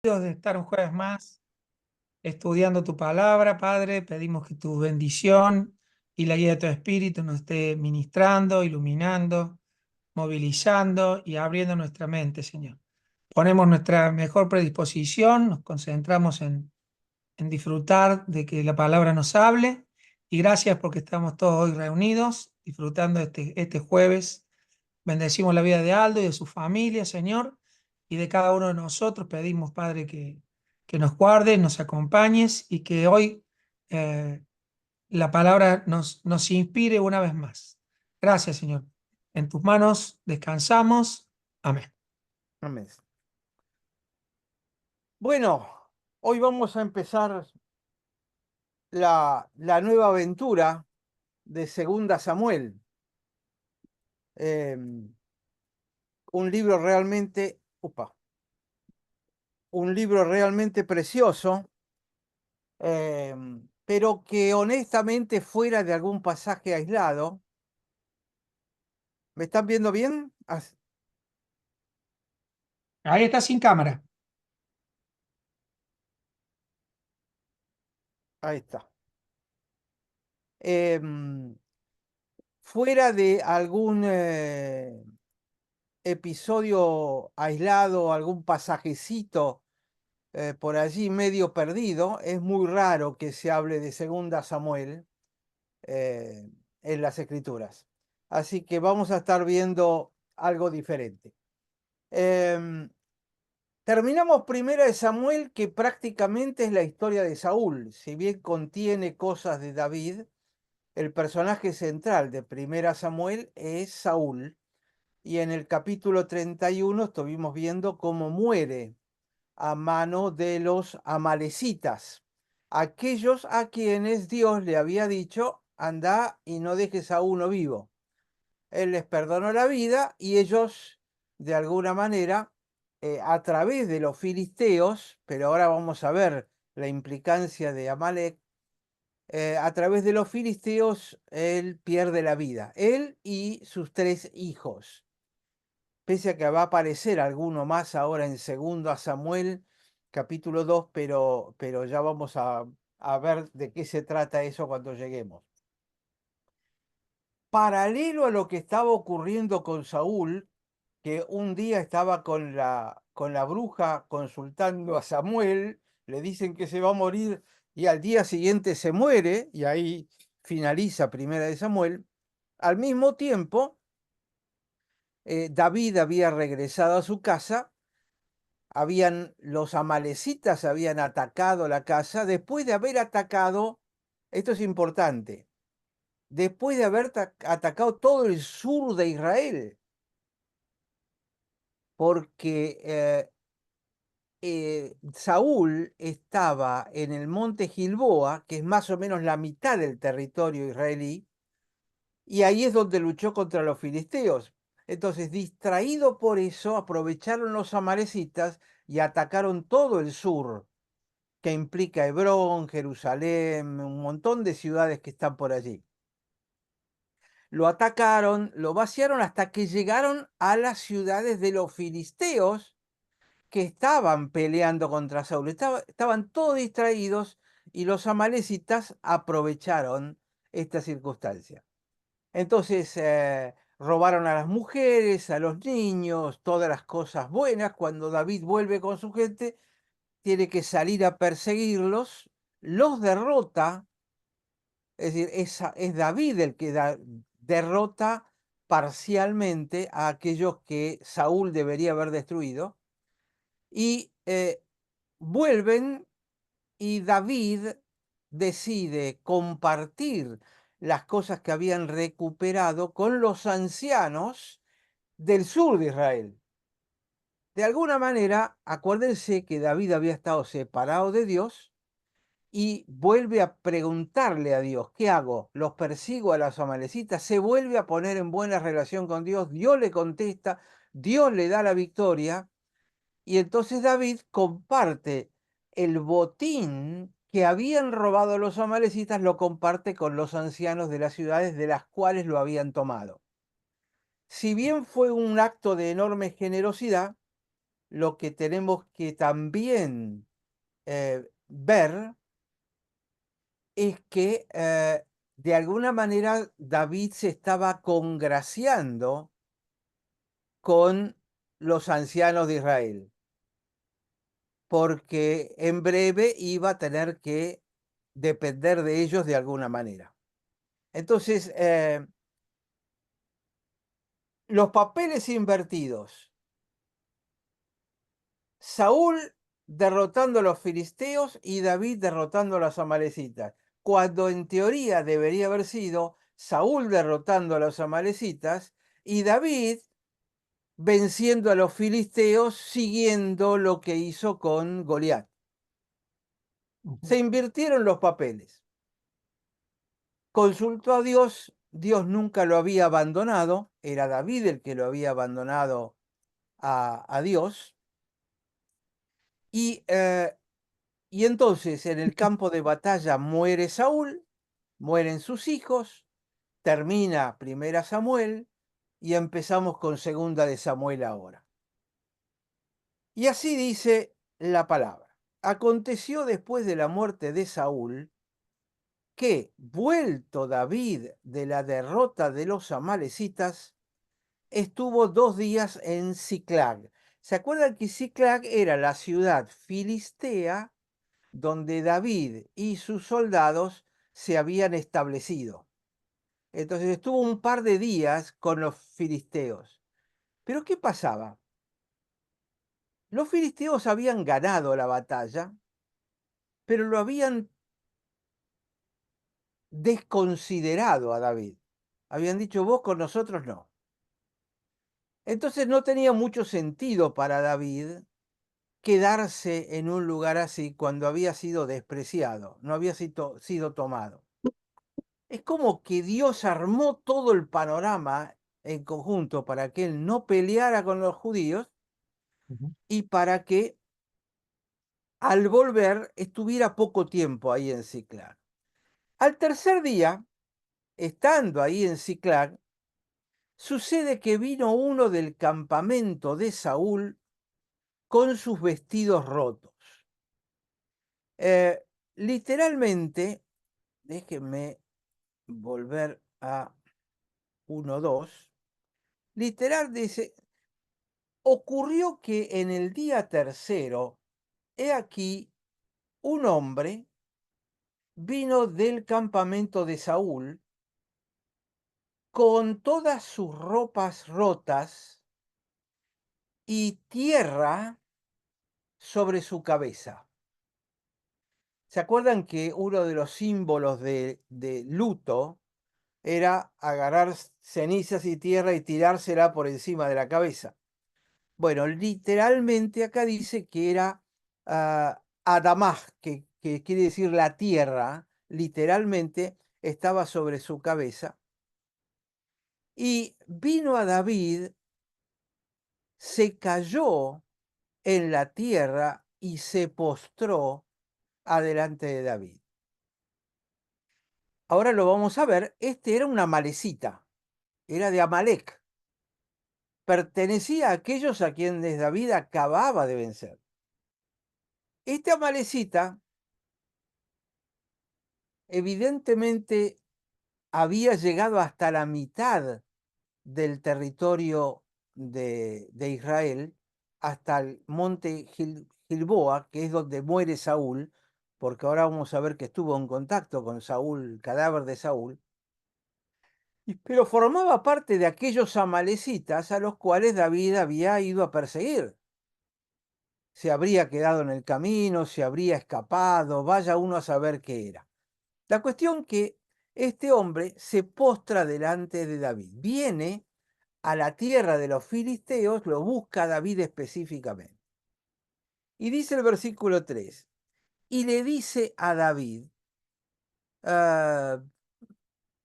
De estar un jueves más estudiando tu palabra, Padre. Pedimos que tu bendición y la guía de tu Espíritu nos esté ministrando, iluminando, movilizando y abriendo nuestra mente, Señor. Ponemos nuestra mejor predisposición, nos concentramos en disfrutar de que la palabra nos hable y gracias porque estamos todos hoy reunidos disfrutando este jueves. Bendecimos la vida de Aldo y de su familia, Señor, y de cada uno de nosotros. Pedimos, Padre, que nos guardes, nos acompañes y que hoy eh, la palabra nos inspire una vez más. Gracias, Señor. En tus manos descansamos. Amén. Amén. Bueno, hoy vamos a empezar la nueva aventura de Segunda Samuel. Un libro realmente, un libro realmente precioso, pero que honestamente fuera de algún pasaje aislado. ¿Me están viendo bien? Ahí está sin cámara. Ahí está. Em, Fuera de algún episodio aislado, algún pasajecito por allí medio perdido, es muy raro que se hable de Segunda Samuel eh, en las Escrituras. Así que vamos a estar viendo algo diferente. Em, Terminamos Primera de Samuel, que prácticamente es la historia de Saúl. Si bien contiene cosas de David, el personaje central de Primera Samuel es Saúl. Y en el capítulo 31 estuvimos viendo cómo muere a mano de los amalecitas, aquellos a quienes Dios le había dicho, anda y no dejes a uno vivo. Él les perdonó la vida y ellos, de alguna manera, a través de los filisteos, pero ahora vamos a ver la implicancia de Amalek, a través de los filisteos, él pierde la vida, él y sus 3 hijos. Pese a que va a aparecer alguno más ahora en segundo a Samuel, capítulo 2, pero ya vamos a ver de qué se trata eso cuando lleguemos. Paralelo a lo que estaba ocurriendo con Saúl, que un día estaba con la bruja consultando a Samuel, le dicen que se va a morir y al día siguiente se muere, y ahí finaliza Primera de Samuel. Al mismo tiempo, David había regresado a su casa, los amalecitas habían atacado la casa, después de haber atacado, esto es importante, después de haber atacado todo el sur de Israel, porque Saúl estaba en el monte Gilboa, que es más o menos la mitad del territorio israelí, y ahí es donde luchó contra los filisteos. Entonces, distraído por eso, aprovecharon los amalecitas y atacaron todo el sur, que implica Hebrón, Jerusalén, un montón de ciudades que están por allí. Lo atacaron, lo vaciaron hasta que llegaron a las ciudades de los filisteos, que estaban peleando contra Saúl. Estaban todos distraídos y los amalecitas aprovecharon esta circunstancia. Entonces robaron a las mujeres, a los niños, todas las cosas buenas. Cuando David vuelve con su gente, tiene que salir a perseguirlos, los derrota, es decir, es David el que derrota parcialmente a aquellos que Saúl debería haber destruido, y vuelven, y David decide compartir las cosas que habían recuperado con los ancianos del sur de Israel. De alguna manera, acuérdense que David había estado separado de Dios y vuelve a preguntarle a Dios, ¿qué hago? ¿Los persigo a las amalecitas? Se vuelve a poner en buena relación con Dios, Dios le contesta, Dios le da la victoria, y entonces David comparte el botín que habían robado los amalecitas, lo comparte con los ancianos de las ciudades de las cuales lo habían tomado. Si bien fue un acto de enorme generosidad, lo que tenemos que también ver es que de alguna manera David se estaba congraciando con los ancianos de Israel, porque en breve iba a tener que depender de ellos de alguna manera. Entonces, los papeles invertidos. Saúl derrotando a los filisteos y David derrotando a los amalecitas, cuando en teoría debería haber sido Saúl derrotando a los amalecitas y David venciendo a los filisteos siguiendo lo que hizo con Goliat. Se invirtieron los papeles. Consultó a Dios, Dios nunca lo había abandonado, era David el que lo había abandonado a Dios. Y entonces en el campo de batalla muere Saúl, mueren sus hijos, termina Primera Samuel y empezamos con Segunda de Samuel ahora. Y así dice la palabra. Aconteció después de la muerte de Saúl que, vuelto David de la derrota de los amalecitas, estuvo 2 días en Siclag. ¿Se acuerdan que Siclag era la ciudad filistea donde David y sus soldados se habían establecido? Entonces estuvo un par de días con los filisteos. ¿Pero qué pasaba? Los filisteos habían ganado la batalla, pero lo habían desconsiderado a David. Habían dicho, vos con nosotros no. Entonces no tenía mucho sentido para David quedarse en un lugar así cuando había sido despreciado, no había sido tomado. Es como que Dios armó todo el panorama en conjunto para que él no peleara con los judíos y para que al volver estuviera poco tiempo ahí en Siclag. Al tercer día, estando ahí en Siclag, sucede que vino uno del campamento de Saúl con sus vestidos rotos. Literalmente, déjenme volver a 1:2. Literal dice, ocurrió que en el día tercero, he aquí, un hombre vino del campamento de Saúl con todas sus ropas rotas y tierra sobre su cabeza. ¿Se acuerdan que uno de los símbolos de luto era agarrar cenizas y tierra y tirársela por encima de la cabeza? Bueno, literalmente acá dice que era Adamás, que quiere decir la tierra, literalmente estaba sobre su cabeza. Y vino a David, se cayó en la tierra y se postró adelante de David. Ahora lo vamos a ver, este era una amalecita, era de Amalec, pertenecía a aquellos a quienes David acababa de vencer. Este amalecita evidentemente había llegado hasta la mitad del territorio de Israel, hasta el monte Gilboa, que es donde muere Saúl, porque ahora vamos a ver que estuvo en contacto con Saúl, el cadáver de Saúl, pero formaba parte de aquellos amalecitas a los cuales David había ido a perseguir. Se habría quedado en el camino, se habría escapado, vaya uno a saber qué era. La cuestión que este hombre se postra delante de David, viene a la tierra de los filisteos, lo busca David específicamente. Y dice el versículo 3, y le dice a David,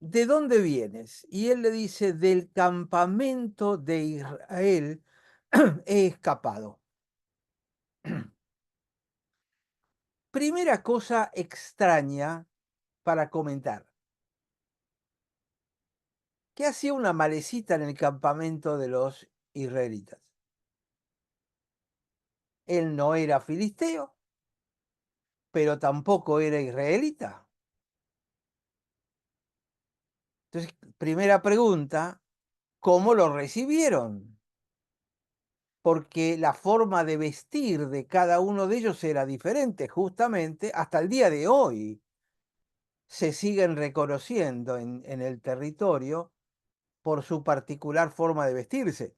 ¿de dónde vienes? Y él le dice, del campamento de Israel he escapado. Primera cosa extraña para comentar. ¿Qué hacía una malecita en el campamento de los israelitas? Él no era filisteo, pero tampoco era israelita. Entonces, primera pregunta, ¿cómo lo recibieron? Porque la forma de vestir de cada uno de ellos era diferente, justamente hasta el día de hoy se siguen reconociendo en el territorio por su particular forma de vestirse.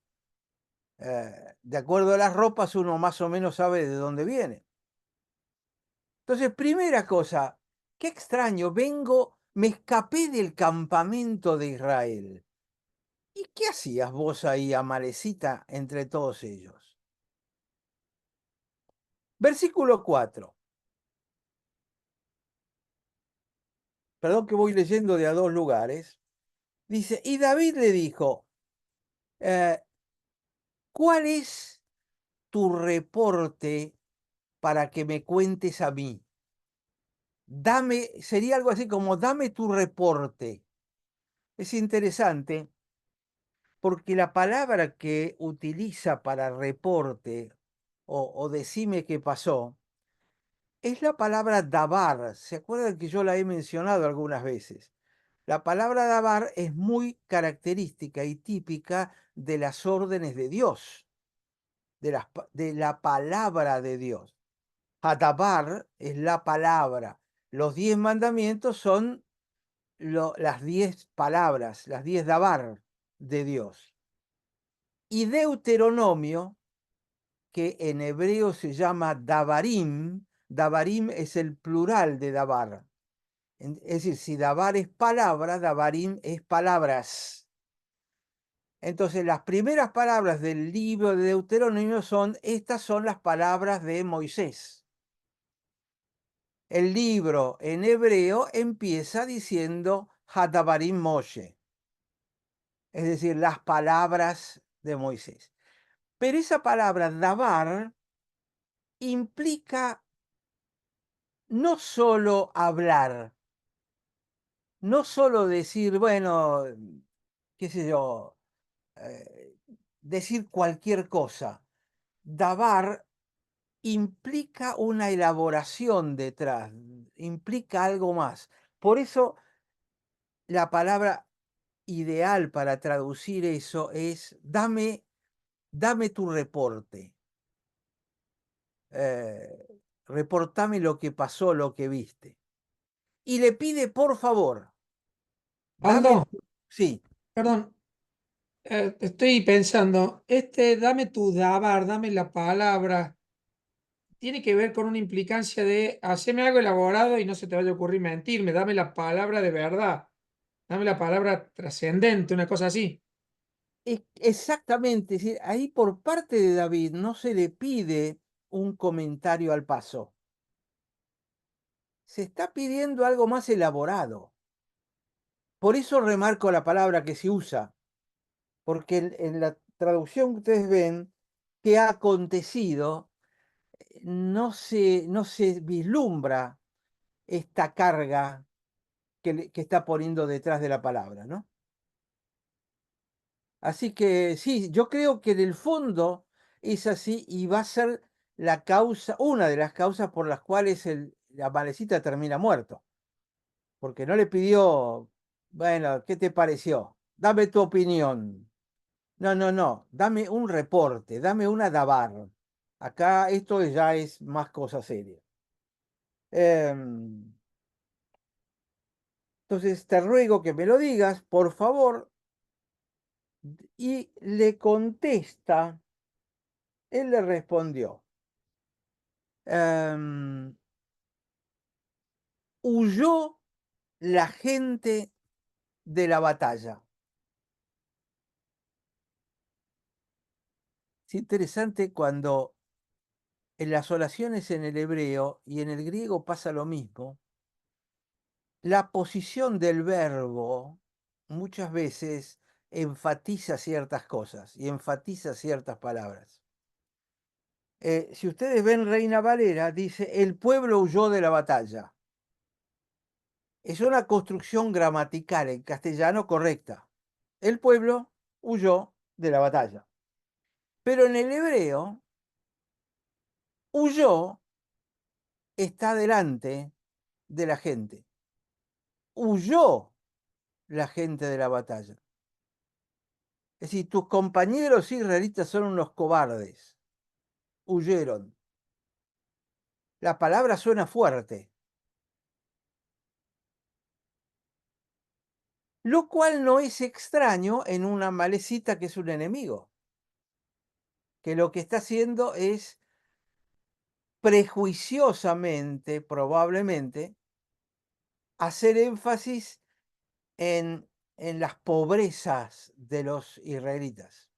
De acuerdo a las ropas, uno más o menos sabe de dónde viene. Entonces, primera cosa, qué extraño, me escapé del campamento de Israel. ¿Y qué hacías vos ahí, Amalecita, entre todos ellos? Versículo 4. Perdón que voy leyendo de a dos lugares. Dice, y David le dijo, eh, ¿cuál es tu reporte para que me cuentes a mí? Sería algo así como, dame tu reporte. Es interesante porque la palabra que utiliza para reporte o decime qué pasó, es la palabra dabar. ¿Se acuerdan que yo la he mencionado algunas veces? La palabra dabar es muy característica y típica de las órdenes de Dios, de la palabra de Dios. Hadabar es la palabra. Los 10 mandamientos son las 10 palabras, las 10 dabar de Dios. Y Deuteronomio, que en hebreo se llama Dabarim, Dabarim es el plural de Dabar. Es decir, si Dabar es palabra, Dabarim es palabras. Entonces, las primeras palabras del libro de Deuteronomio estas son las palabras de Moisés. El libro en hebreo empieza diciendo Hadabarim Moshe, es decir, las palabras de Moisés. Pero esa palabra Dabar implica no solo hablar, no solo decir, bueno, qué sé yo, decir cualquier cosa. Dabar implica una elaboración detrás, implica algo más. Por eso la palabra ideal para traducir eso es dame tu reporte. Reportame lo que pasó, lo que viste. Y le pide, por favor, dame, Aldo, sí, perdón, estoy pensando, dame tu dabar, dame la palabra, tiene que ver con una implicancia de haceme algo elaborado y no se te vaya a ocurrir mentirme, dame la palabra de verdad, dame la palabra trascendente, una cosa así. exactamente, es decir, ahí por parte de David no se le pide un comentario al paso, se está pidiendo algo más elaborado. Por eso remarco la palabra que se usa, porque en la traducción que ustedes ven, que ha acontecido, no se vislumbra esta carga que está poniendo detrás de la palabra, ¿no? Así que sí, yo creo que en el fondo es así y va a ser la causa, una de las causas por las cuales la Valecita termina muerto. Porque no le pidió, bueno, ¿qué te pareció? Dame tu opinión. No, no, no, dame un reporte, dame una dabar. Acá esto ya es más cosa seria. Em, entonces te ruego que me lo digas, por favor. Y le contesta, él le respondió, em, huyó la gente de la batalla. Es interesante cuando en las oraciones en el hebreo y en el griego pasa lo mismo. La posición del verbo muchas veces enfatiza ciertas cosas y enfatiza ciertas palabras. Si ustedes ven Reina Valera, dice, el pueblo huyó de la batalla. Es una construcción gramatical en castellano correcta. El pueblo huyó de la batalla. Pero en el hebreo huyó está delante de la gente. Huyó la gente de la batalla. Es decir, tus compañeros israelitas son unos cobardes. Huyeron. La palabra suena fuerte. Lo cual no es extraño en una malecita que es un enemigo, que lo que está haciendo es prejuiciosamente, probablemente, hacer énfasis en las pobrezas de los israelitas.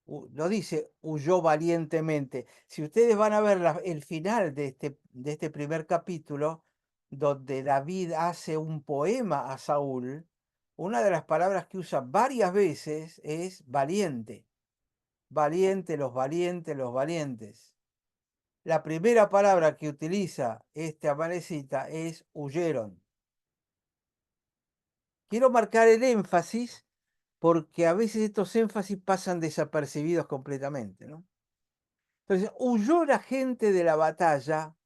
Lo dice, huyó valientemente. Si ustedes van a ver el final de este primer capítulo, donde David hace un poema a Saúl, una de las palabras que usa varias veces es valiente. Valiente, los valientes, los valientes. La primera palabra que utiliza este amalecita es huyeron. Quiero marcar el énfasis porque a veces estos énfasis pasan desapercibidos completamente, ¿no? Entonces, huyó la gente de la batalla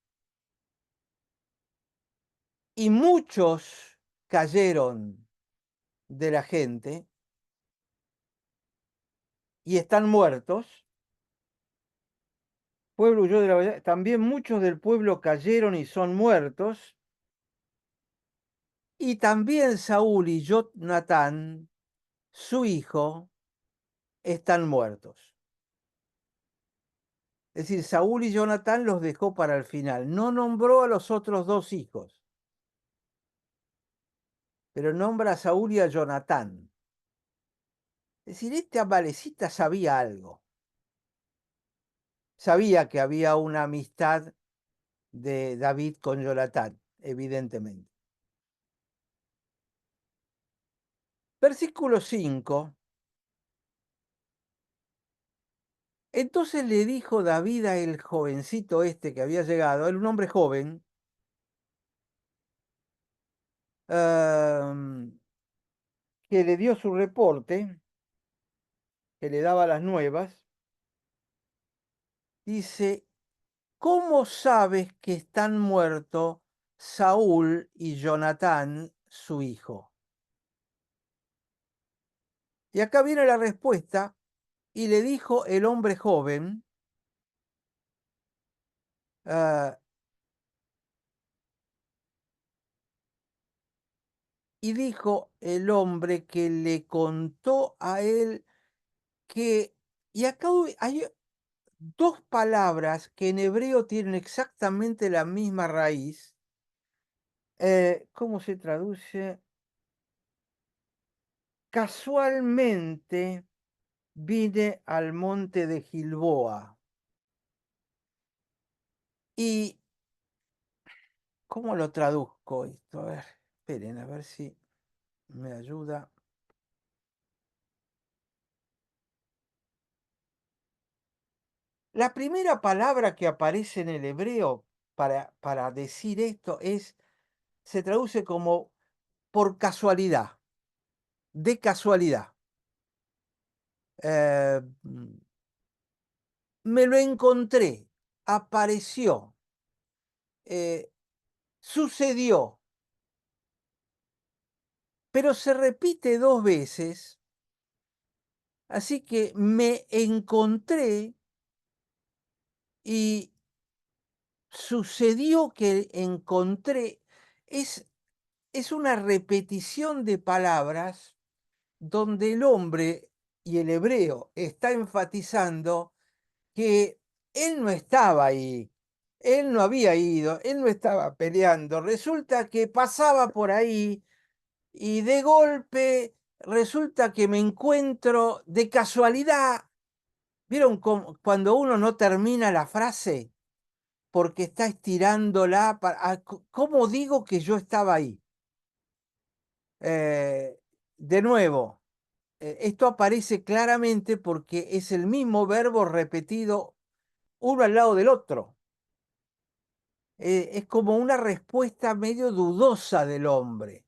y muchos cayeron de la gente y están muertos. Pueblo huyó de la batalla. También muchos del pueblo cayeron y son muertos. Y también Saúl y Jonatán, su hijo, están muertos. Es decir, Saúl y Jonatán los dejó para el final. No nombró a los otros dos hijos, pero nombra a Saúl y a Jonatán. Es decir, este amalecita sabía algo. Sabía que había una amistad de David con Jonatán, evidentemente. Versículo 5. Entonces le dijo David a el jovencito este que había llegado, era un hombre joven, que le dio su reporte, que le daba las nuevas. Dice, ¿cómo sabes que están muertos Saúl y Jonatán, su hijo? Y acá viene la respuesta, y le dijo el hombre joven, y dijo el hombre que le contó a él que, y acá hay dos palabras que en hebreo tienen exactamente la misma raíz. ¿Cómo se traduce? Casualmente vine al monte de Gilboa. ¿Y cómo lo traduzco esto? A ver, esperen, a ver si me ayuda. La primera palabra que aparece en el hebreo para decir esto se traduce como por casualidad, de casualidad. Me lo encontré, apareció, sucedió, pero se repite dos veces, así que me encontré y sucedió que encontré. Es una repetición de palabras donde el hombre y el hebreo está enfatizando que él no estaba ahí, él no había ido, él no estaba peleando. Resulta que pasaba por ahí y de golpe resulta que me encuentro de casualidad. ¿Vieron cuando uno no termina la frase porque está estirándola? ¿Cómo digo que yo estaba ahí? De nuevo, esto aparece claramente porque es el mismo verbo repetido uno al lado del otro. Es como una respuesta medio dudosa del hombre.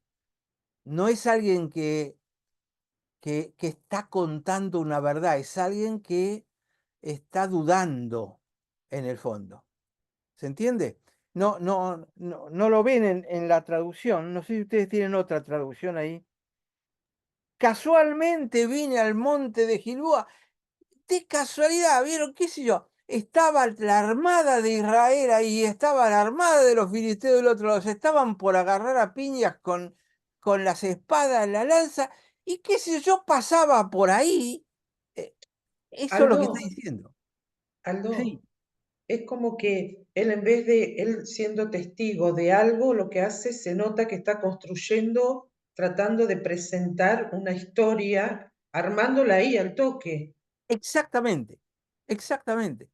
No es alguien que está contando una verdad, es alguien que está dudando en el fondo. ¿Se entiende? No lo ven en la traducción. No sé si ustedes tienen otra traducción ahí. Casualmente vine al monte de Gilboa. De casualidad, ¿vieron? ¿Qué sé yo? Estaba la armada de Israel ahí, estaba la armada de los filisteos del otro lado. Se estaban por agarrar a piñas con las espadas, la lanza. Y qué sé yo, pasaba por ahí. Eh, Eso es lo que está Aldo, diciendo. Sí, Aldo, es como que él en vez de él siendo testigo de algo, lo que hace se nota que está construyendo, tratando de presentar una historia, armándola ahí al toque. exactamente. Exactamente.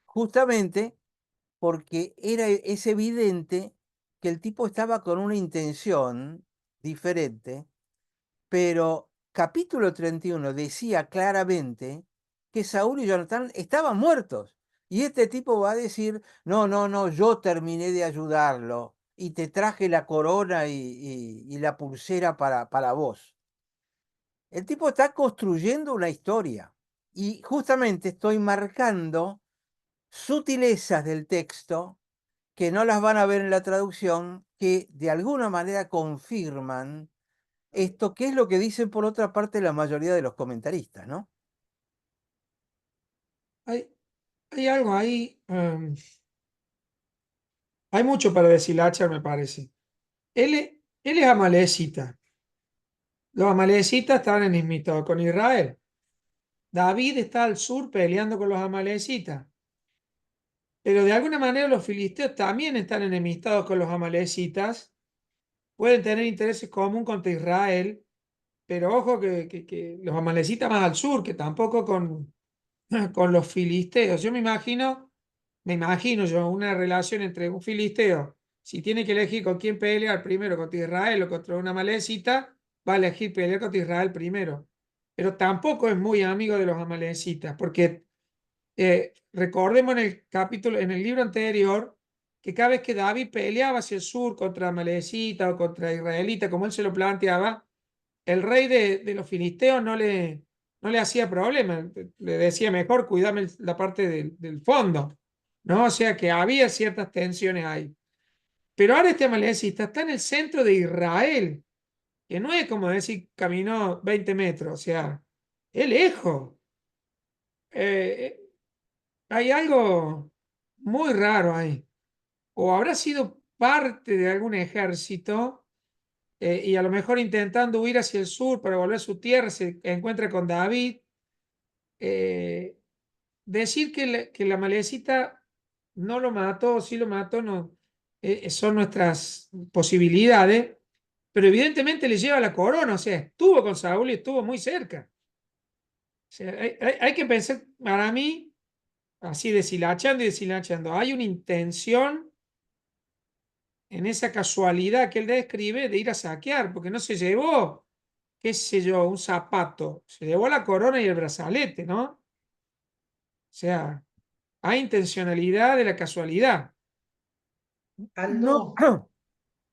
Justamente porque es evidente que el tipo estaba con una intención diferente, pero capítulo 31 decía claramente que Saúl y Jonatán estaban muertos. Y este tipo va a decir, no, yo terminé de ayudarlo y te traje la corona y la pulsera para vos. El tipo está construyendo una historia y justamente estoy marcando sutilezas del texto que no las van a ver en la traducción, que de alguna manera confirman esto, que es lo que dicen por otra parte la mayoría de los comentaristas, ¿no? Hay, hay algo ahí, hay mucho para deshilachar, me parece. Él es amalecita. Los amalecitas estaban enemistados con Israel. David está al sur peleando con los amalecitas. Pero de alguna manera los filisteos también están enemistados con los amalecitas. Pueden tener intereses comunes contra Israel, pero ojo que los amalecitas más al sur, que tampoco con los filisteos. Me imagino yo una relación entre un filisteo, si tiene que elegir con quién pelear primero, contra Israel o contra una amalecita, va a elegir pelear contra Israel primero. Pero tampoco es muy amigo de los amalecitas, porque recordemos en el capítulo, en el libro anterior, que cada vez que David peleaba hacia el sur contra amalecita o contra israelita, como él se lo planteaba, el rey de los filisteos no le hacía problema, le decía mejor cuídame la parte del fondo, ¿no? O sea que había ciertas tensiones ahí. Pero ahora este amalecita está en el centro de Israel, que no es como decir caminó 20 metros, o sea, es lejos. Eh, Hay algo muy raro ahí. O habrá sido parte de algún ejército y a lo mejor intentando huir hacia el sur para volver a su tierra, se encuentra con David. Eh, Decir que la malecita no lo mató o sí lo mató, no, son nuestras posibilidades, pero evidentemente le lleva la corona, o sea, estuvo con Saúl y estuvo muy cerca. O sea, hay que pensar, para mí, así deshilachando y deshilachando, hay una intención en esa casualidad que él describe de ir a saquear, porque no se llevó, qué sé yo, un zapato, se llevó la corona y el brazalete, ¿no? O sea, hay intencionalidad de la casualidad. Aldo, No,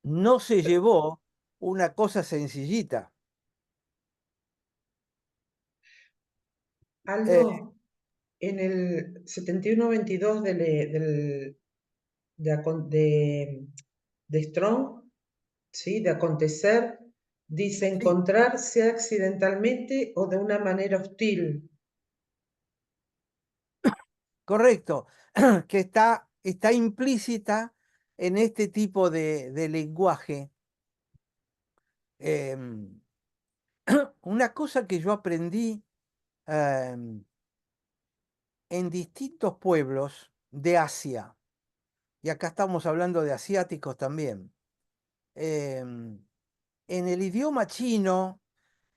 no se llevó una cosa sencillita. Eh, Aldo, en el 71-22 de Strong, ¿sí? De acontecer, dice sí, encontrarse accidentalmente o de una manera hostil. correcto, que está implícita en este tipo de lenguaje. Em, una cosa que yo aprendí em, en distintos pueblos de Asia, y acá estamos hablando de asiáticos también, em, en el idioma chino,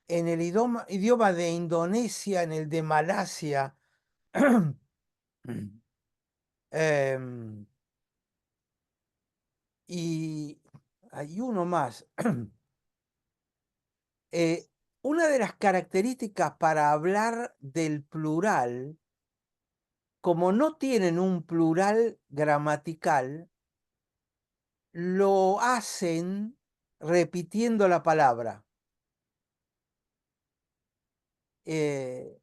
en el idioma de Indonesia, en el de Malasia, em, y hay uno más. Eh, una de las características para hablar del plural, como no tienen un plural gramatical, lo hacen repitiendo la palabra. Eh,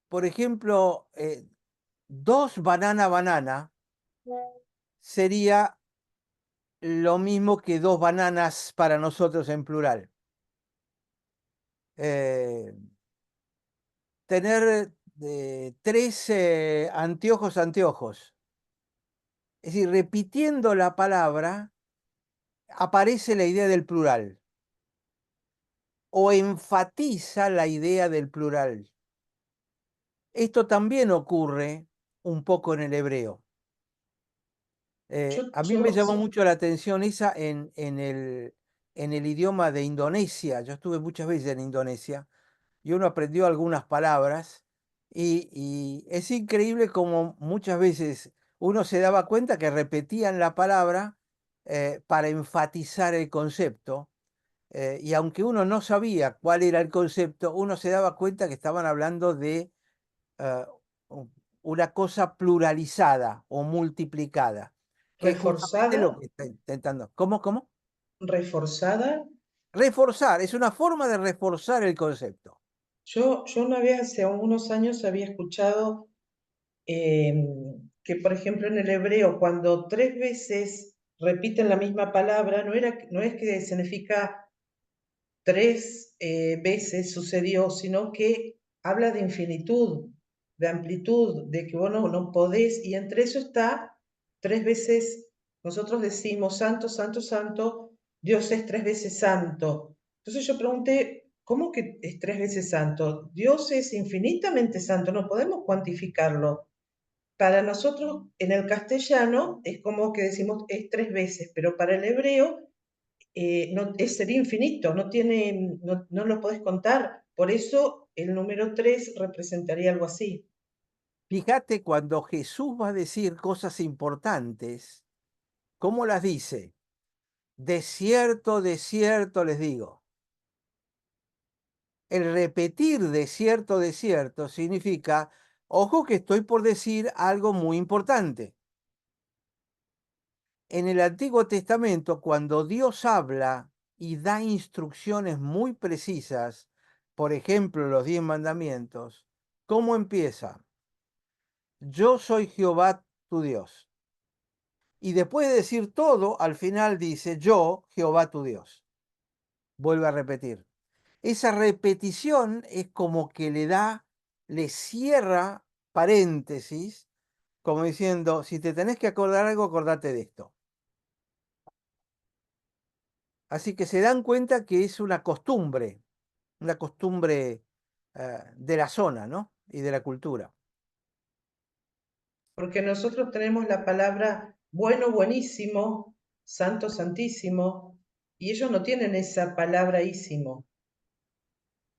por ejemplo, 2 banana banana sería lo mismo que 2 bananas para nosotros en plural. Tener 3 anteojos, anteojos. Es decir, repitiendo la palabra, aparece la idea del plural. O enfatiza la idea del plural. Esto también ocurre un poco en el hebreo. A mí me llamó mucho la atención esa en el idioma de Indonesia. Yo estuve muchas veces en Indonesia y uno aprendió algunas palabras y es increíble como muchas veces uno se daba cuenta que repetían la palabra para enfatizar el concepto. Y aunque uno no sabía cuál era el concepto, uno se daba cuenta que estaban hablando de una cosa pluralizada o multiplicada, que es justamente reforzada, lo que está intentando. ¿Cómo? reforzada. Reforzar, es una forma de reforzar el concepto. Yo una vez hace unos años había escuchado que, por ejemplo, en el hebreo, cuando 3 veces repiten la misma palabra, no es que significa 3 veces sucedió, sino que habla de infinitud, de amplitud, de que vos no podés, y entre eso está 3 veces, nosotros decimos santo, santo, santo, Dios es 3 veces santo. Entonces yo pregunté, ¿cómo que es 3 veces santo? Dios es infinitamente santo, no podemos cuantificarlo. Para nosotros en el castellano es como que decimos es 3 veces, pero para el hebreo no, sería infinito, no lo podés contar. Por eso el número 3 representaría algo así. Fíjate cuando Jesús va a decir cosas importantes, ¿cómo las dice? De cierto les digo. El repetir de cierto significa, ojo que estoy por decir algo muy importante. En el Antiguo Testamento, cuando Dios habla y da instrucciones muy precisas, por ejemplo, los 10 mandamientos, ¿cómo empieza? Yo soy Jehová tu Dios. Y después de decir todo, al final dice, yo, Jehová tu Dios. Vuelve a repetir. Esa repetición es como que le cierra paréntesis, como diciendo, si te tenés que acordar algo, acordate de esto. Así que se dan cuenta que es una costumbre de la zona, ¿no? Y de la cultura. Porque nosotros tenemos la palabra bueno, buenísimo, santo, santísimo, y ellos no tienen esa palabra ísimo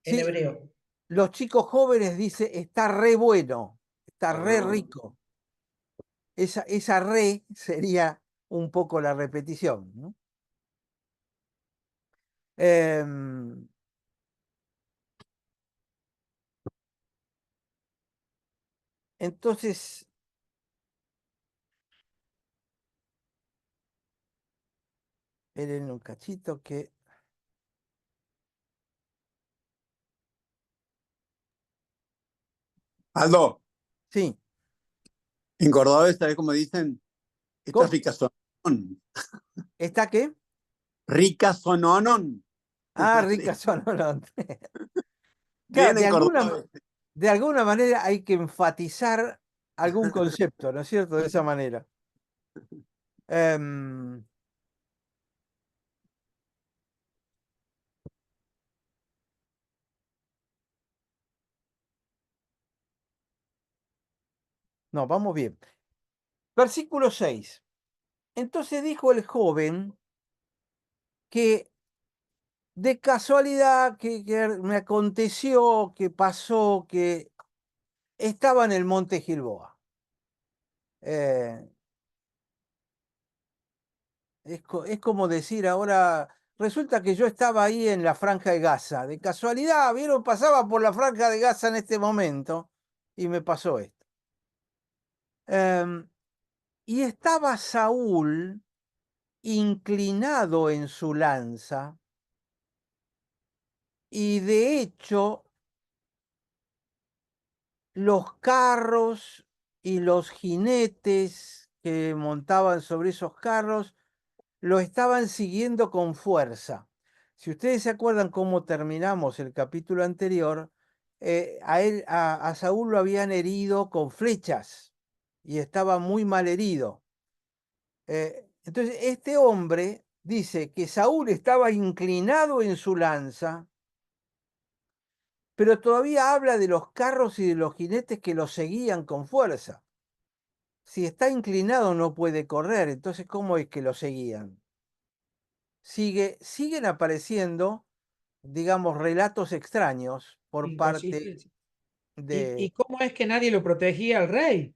en Sí, hebreo. los chicos jóvenes dicen, está re bueno, está re rico. Esa re sería un poco la repetición, ¿no? Em, entonces, esperen un cachito que... Aldo, Sí, en Córdoba, ¿sabes cómo dicen? Estas ¿cómo? ricas son. ¿Está qué? Ricas sononon. Ah, Así. ricas son. No. Claro, Bien en Córdoba. de alguna manera hay que enfatizar algún concepto, ¿no es cierto? De esa manera. Em, no, vamos bien. Versículo 6. Entonces dijo el joven que de casualidad que me aconteció, que pasó, que estaba en el monte Gilboa. Eh, es como decir ahora, resulta que yo estaba ahí en la Franja de Gaza. De casualidad, vieron, pasaba por la Franja de Gaza en este momento y me pasó esto. Y estaba Saúl inclinado en su lanza y de hecho los carros y los jinetes que montaban sobre esos carros lo estaban siguiendo con fuerza. Si ustedes se acuerdan cómo terminamos el capítulo anterior, a Saúl lo habían herido con flechas y estaba muy mal herido. Entonces este hombre dice que Saúl estaba inclinado en su lanza, pero todavía habla de los carros y de los jinetes que lo seguían con fuerza. Si está inclinado no puede correr, entonces ¿cómo es que lo seguían? Siguen apareciendo, digamos, relatos extraños por parte Inconsistencia. ¿Y de... cómo es que nadie lo protegía al rey?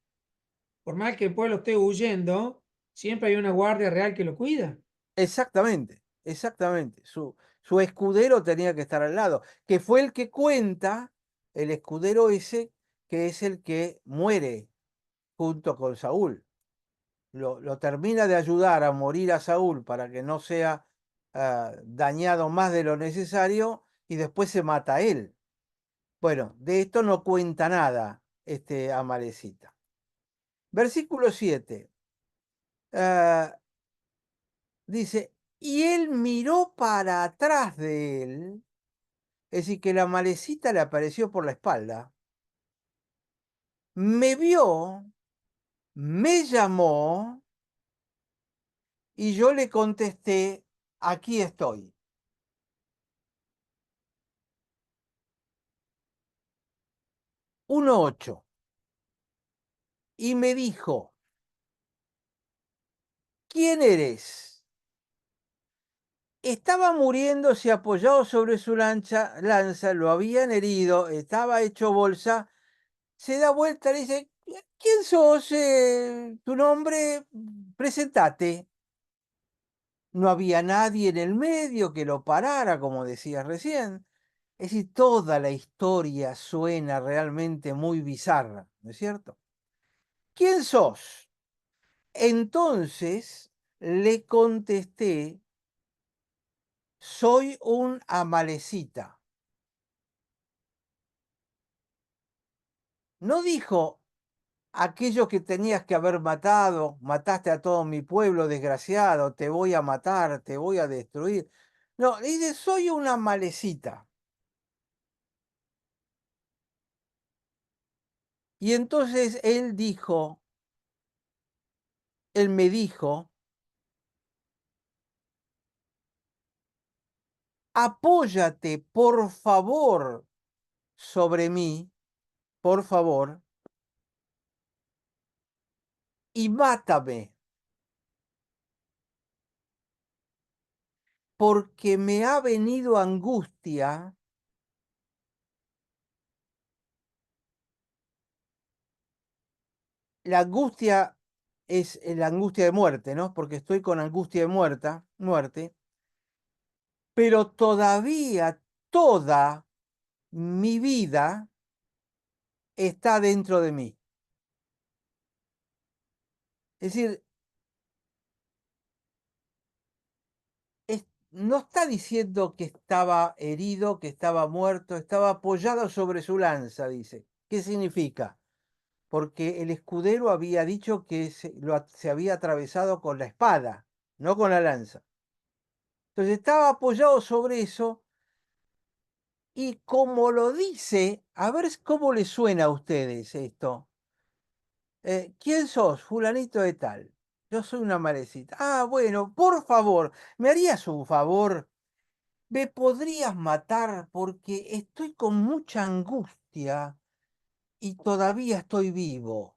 Por más que el pueblo esté huyendo, siempre hay una guardia real que lo cuida. Exactamente, exactamente. Su escudero tenía que estar al lado, que fue el que cuenta, el escudero ese, que es el que muere junto con Saúl. Lo termina de ayudar a morir a Saúl para que no sea dañado más de lo necesario y después se mata a él. Bueno, de esto no cuenta nada este Amalecita. Versículo 7. Dice, y él miró para atrás de él, es decir, que la Amalecita le apareció por la espalda, me vio, me llamó, y yo le contesté, aquí estoy. 1:8. Y me dijo, ¿quién eres? Estaba muriéndose apoyado sobre su lanza, lo habían herido, estaba hecho bolsa, se da vuelta y le dice, ¿quién sos? ¿Tu nombre? Presentate. No había nadie en el medio que lo parara, como decías recién. Es decir, toda la historia suena realmente muy bizarra, ¿no es cierto? ¿Quién sos? Entonces le contesté, soy un amalecita. No dijo, aquello que tenías que haber matado, mataste a todo mi pueblo, desgraciado, te voy a matar, te voy a destruir. No, dice, soy una amalecita. Y entonces él me dijo, apóyate, por favor, sobre mí, por favor, y mátame, porque me ha venido angustia. La angustia es la angustia de muerte, ¿no? Porque estoy con angustia de muerte, pero todavía toda mi vida está dentro de mí. Es decir, no está diciendo que estaba herido, que estaba muerto, estaba apoyado sobre su lanza, dice. ¿Qué significa? Porque el escudero había dicho que se había atravesado con la espada, no con la lanza. Entonces estaba apoyado sobre eso y como lo dice, a ver cómo le suena a ustedes esto. ¿Quién sos? Fulanito de tal. Yo soy una marecita. Ah, bueno, por favor, ¿me harías un favor? ¿Me podrías matar porque estoy con mucha angustia y todavía estoy vivo?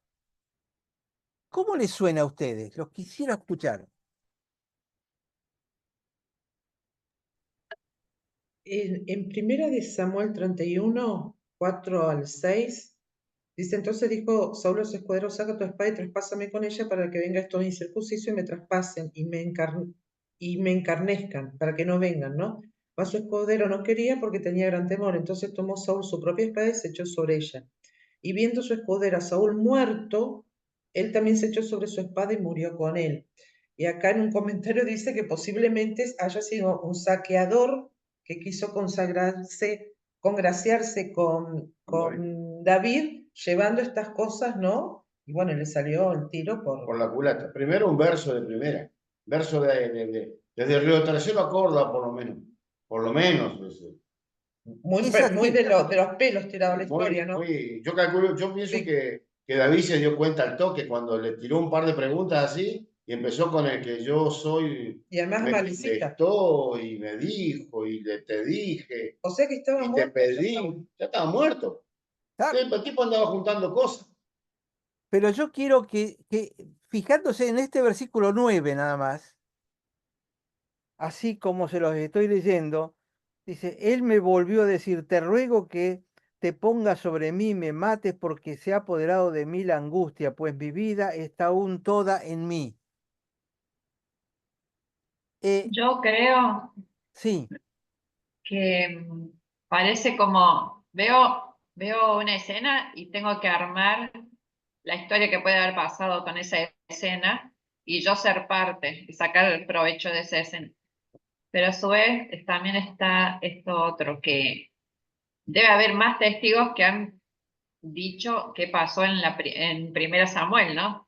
¿Cómo les suena a ustedes? Los quisiera escuchar. En Primera de Samuel 31, 4 al 6, dice, entonces dijo Saúl a su escudero, saca tu espada y traspásame con ella para que venga estos incircuncisos y me traspasen y me encarnezcan, para que no vengan, ¿no? Mas su escudero no quería porque tenía gran temor, entonces tomó Saúl su propia espada y se echó sobre ella. Y viendo su escudero a Saúl muerto, él también se echó sobre su espada y murió con él. Y acá en un comentario dice que posiblemente haya sido un saqueador que quiso congraciarse con David, llevando estas cosas, ¿no? Y bueno, le salió el tiro por la culata. Primero un verso de primera. Verso desde Río Tercero a Córdoba, por lo menos. Por lo menos. muy, Es así. muy de los pelos tiraba la historia, ¿no? Yo calculo, yo pienso Sí. que David se dio cuenta al toque cuando le tiró un par de preguntas así y empezó con el que yo soy, Y además me malicita. contestó y me dijo y te dije O sea que estaba y te muerto. pedí, ya estaba muerto. Ah, El tipo andaba juntando cosas. Pero yo quiero que, fijándose en este versículo 9 nada más, así como se los estoy leyendo, dice, él me volvió a decir, te ruego que te pongas sobre mí, me mates, porque se ha apoderado de mí la angustia, pues mi vida está aún toda en mí. Yo creo Sí, que parece como, veo una escena y tengo que armar la historia que puede haber pasado con esa escena y yo ser parte y sacar el provecho de esa escena. Pero a su vez también está esto otro, que debe haber más testigos que han dicho qué pasó en Primera Samuel, ¿no?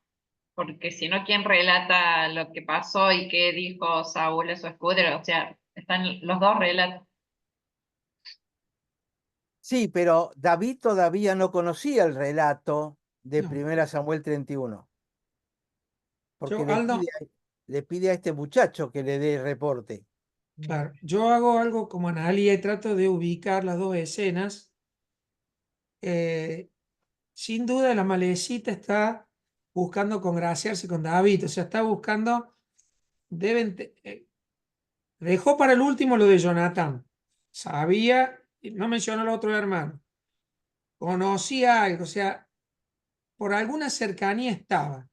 Porque si no, ¿quién relata lo que pasó y qué dijo Saúl a su escudero? O sea, están los dos relatos. sí, pero David todavía no conocía el relato de No. 1 Samuel 31, porque Yo, Aldo, le pide a este muchacho que le dé el reporte. claro, yo hago algo como Analia y trato de ubicar las dos escenas. Sin duda la Malecita está buscando congraciarse con David, o sea, está buscando, dejó para el último lo de Jonathan, sabía, y no mencionó al otro hermano, conocía algo, o sea, por alguna cercanía estaba.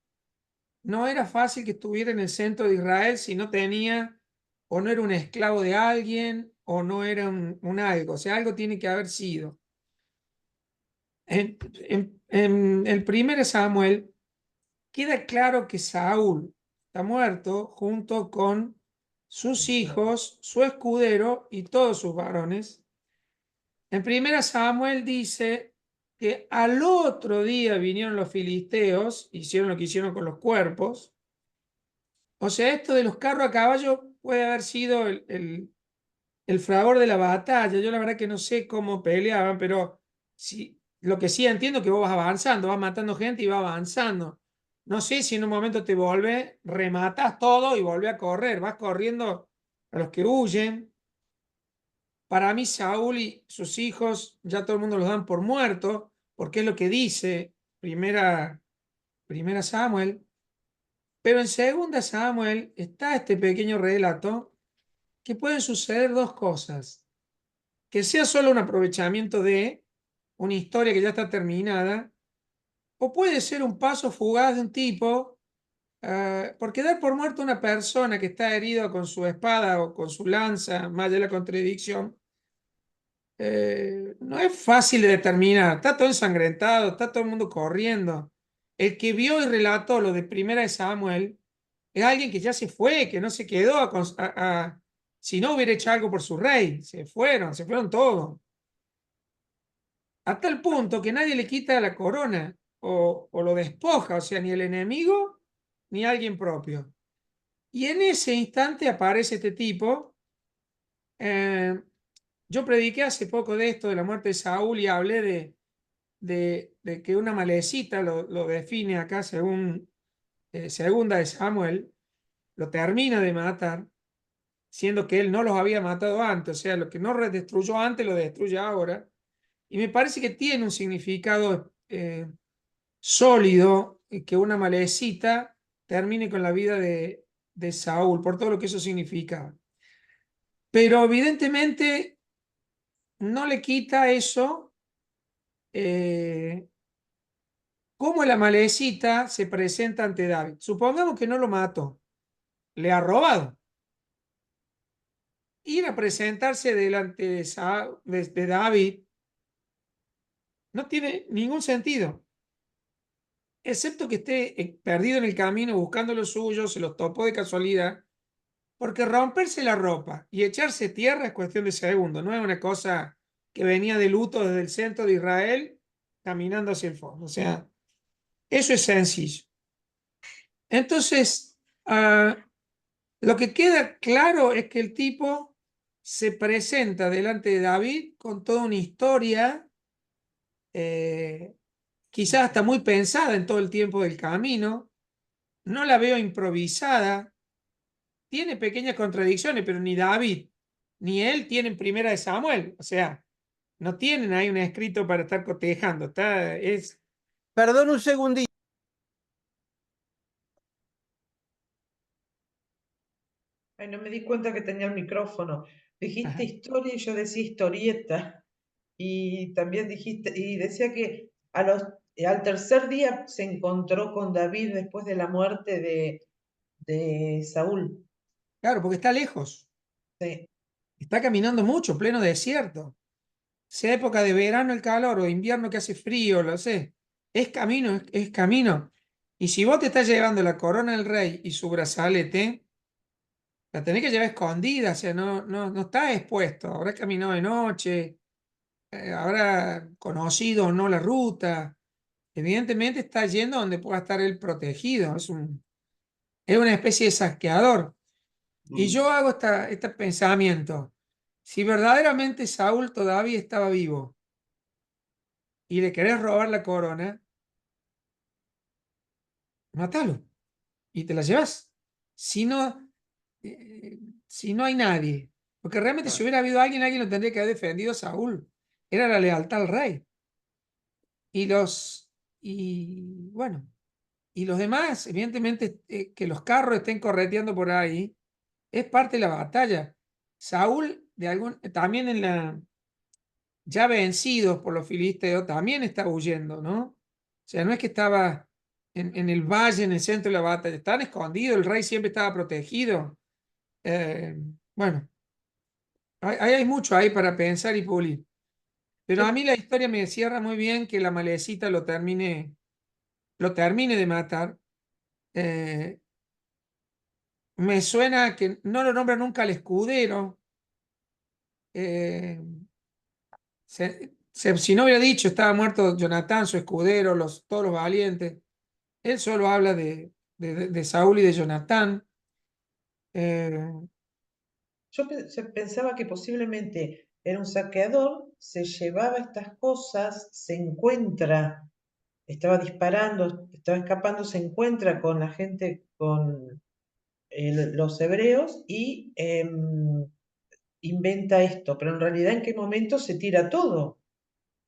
No era fácil que estuviera en el centro de Israel si no tenía, o no era un esclavo de alguien, o no era un algo, o sea, algo tiene que haber sido. En el primer Samuel queda claro que Saúl está muerto junto con sus hijos, su escudero y todos sus varones. En primera Samuel dice que al otro día vinieron los filisteos, hicieron lo que hicieron con los cuerpos. O sea, esto de los carros a caballo puede haber sido el fragor de la batalla. Yo la verdad que no sé cómo peleaban, pero sí, lo que sí entiendo es que vos vas avanzando, vas matando gente y vas avanzando. No sé si en un momento te volvés, rematas todo y volvés a correr, vas corriendo a los que huyen. Para mí, Saúl y sus hijos, ya todo el mundo los dan por muertos, porque es lo que dice primera Samuel. Pero en segunda Samuel está este pequeño relato que pueden suceder dos cosas. Que sea solo un aprovechamiento de una historia que ya está terminada, o puede ser un paso fugaz de un tipo, porque dar por muerto a una persona que está herida con su espada o con su lanza, más allá de la contradicción, no es fácil de determinar. Está todo ensangrentado, está todo el mundo corriendo. El que vio y relató lo de primera de Samuel es alguien que ya se fue, que no se quedó si no hubiera hecho algo por su rey. Se fueron todos. A tal punto que nadie le quita la corona o lo despoja, o sea, ni el enemigo ni alguien propio. Y en ese instante aparece este tipo. eh, yo prediqué hace poco de esto, de la muerte de Saúl, y hablé de que una malecita lo define acá según segunda de Samuel, lo termina de matar, siendo que él no los había matado antes, o sea, lo que no destruyó antes lo destruye ahora. Y me parece que tiene un significado sólido que una malecita termine con la vida de Saúl, por todo lo que eso significa. Pero evidentemente no le quita eso cómo la malecita se presenta ante David. Supongamos que no lo mató, le ha robado. Ir a presentarse delante de David no tiene ningún sentido, excepto que esté perdido en el camino buscando lo suyo, se los topó de casualidad, porque romperse la ropa y echarse tierra es cuestión de segundos, no es una cosa que venía de luto desde el centro de Israel caminando hacia el fondo. O sea, Eso es sencillo. Entonces, lo que queda claro es que el tipo se presenta delante de David con toda una historia, quizás hasta muy pensada en todo el tiempo del camino. No la veo improvisada. Tiene pequeñas contradicciones, pero ni David ni él tienen primera de Samuel. O sea, no tienen ahí un escrito para estar cotejando. Perdón un segundito. Ay, no me di cuenta que tenía el micrófono. Dijiste Ajá. historia y yo decía historieta. Y también dijiste, y decía que al tercer día se encontró con David después de la muerte de Saúl. Claro, porque está lejos. Sí. Está caminando mucho, pleno desierto. Sea época de verano el calor o invierno que hace frío, lo sé. Es camino, es camino. Y si vos te estás llevando la corona del rey y su brazalete, la tenés que llevar escondida, o sea, no está expuesto. Habrá caminado de noche, habrá conocido o no la ruta. Evidentemente está yendo donde pueda estar él protegido. Es una especie de saqueador. Y Mm. yo hago este pensamiento. Si verdaderamente Saúl todavía estaba vivo y le querés robar la corona, mátalo y te la llevas. Si no, eh, si no hay nadie, porque realmente si Ah, hubiera habido alguien, alguien lo tendría que haber defendido a Saúl. Era la lealtad al rey. Y bueno, y los demás, evidentemente, que los carros estén correteando por ahí, es parte de la batalla. Saúl, también ya vencidos por los filisteos, también estaba huyendo, ¿no? O sea, no es que estaba en el valle, en el centro de la batalla, estaban escondidos, el rey siempre estaba protegido. Eh, bueno, hay mucho ahí para pensar y pulir. Pero a Yo, mí la historia me cierra muy bien que la malecita lo termine de matar. Eh, Me suena que no lo nombra nunca al escudero. Eh, si no hubiera dicho estaba muerto Jonatán, su escudero, todos los valientes, él solo habla de Saúl y de Jonatán. Eh, pensaba que posiblemente era un saqueador, se llevaba estas cosas, se encuentra, estaba disparando, estaba escapando, se encuentra con la gente, con los hebreos y inventa esto, pero en realidad en qué momento se tira todo,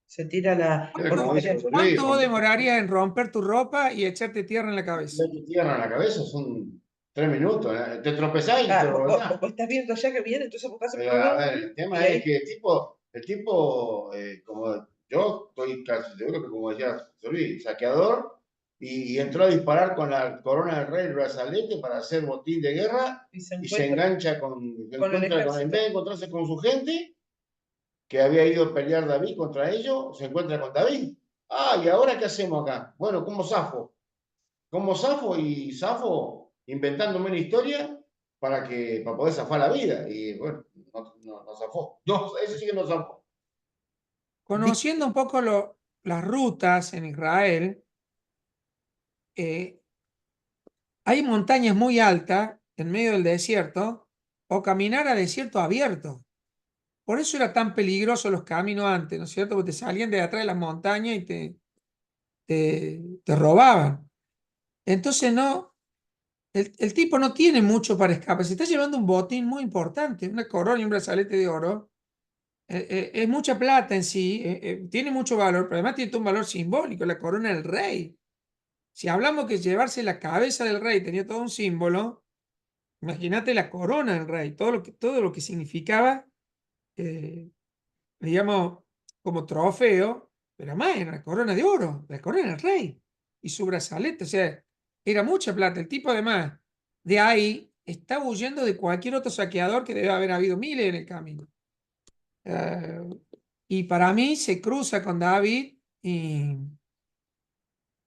se tira Era porque como dice Solís, ¿Cuánto vos demorarías en romper tu ropa y echarte tierra en la cabeza? meterte tierra en la cabeza, son 3 minutos. Te tropezás y te vos tropezás. estás viendo ya que viene, entonces vos haces Pero, a ver, el y tema es ahí que el tipo, como yo estoy casi seguro que como decía Solís, saqueador, y entró a disparar con la corona del rey, el brazalete, para hacer botín de guerra, y se y se encuentra engancha con el en vez ejército. de encontrarse con su gente, que había ido a pelear David contra ellos, se encuentra con David. Ah, ¿y ahora qué hacemos acá? Bueno, ¿cómo zafo? ¿Cómo zafo? Y zafo inventándome una historia para poder zafar la vida. Y bueno, no zafó. No, eso sí que no zafó. Conociendo un poco las rutas en Israel, eh, hay montañas muy altas en medio del desierto o caminar a desierto abierto. Por eso era tan peligroso los caminos antes, ¿no es cierto? Porque te salían de atrás de las montañas y te robaban. Entonces no, el tipo no tiene mucho para escapar. Se está llevando un botín muy importante, una corona y un brazalete de oro. Es mucha plata en sí, tiene mucho valor, pero además tiene todo un valor simbólico, la corona del rey. Si hablamos que llevarse la cabeza del rey tenía todo un símbolo, imagínate la corona del rey, todo lo que significaba, eh, digamos, como trofeo, pero además era una corona de oro, la corona del rey y su brazalete, o sea, era mucha plata. El tipo además de ahí está huyendo de cualquier otro saqueador que debe haber habido miles en el camino. Eh, y para mí se cruza con David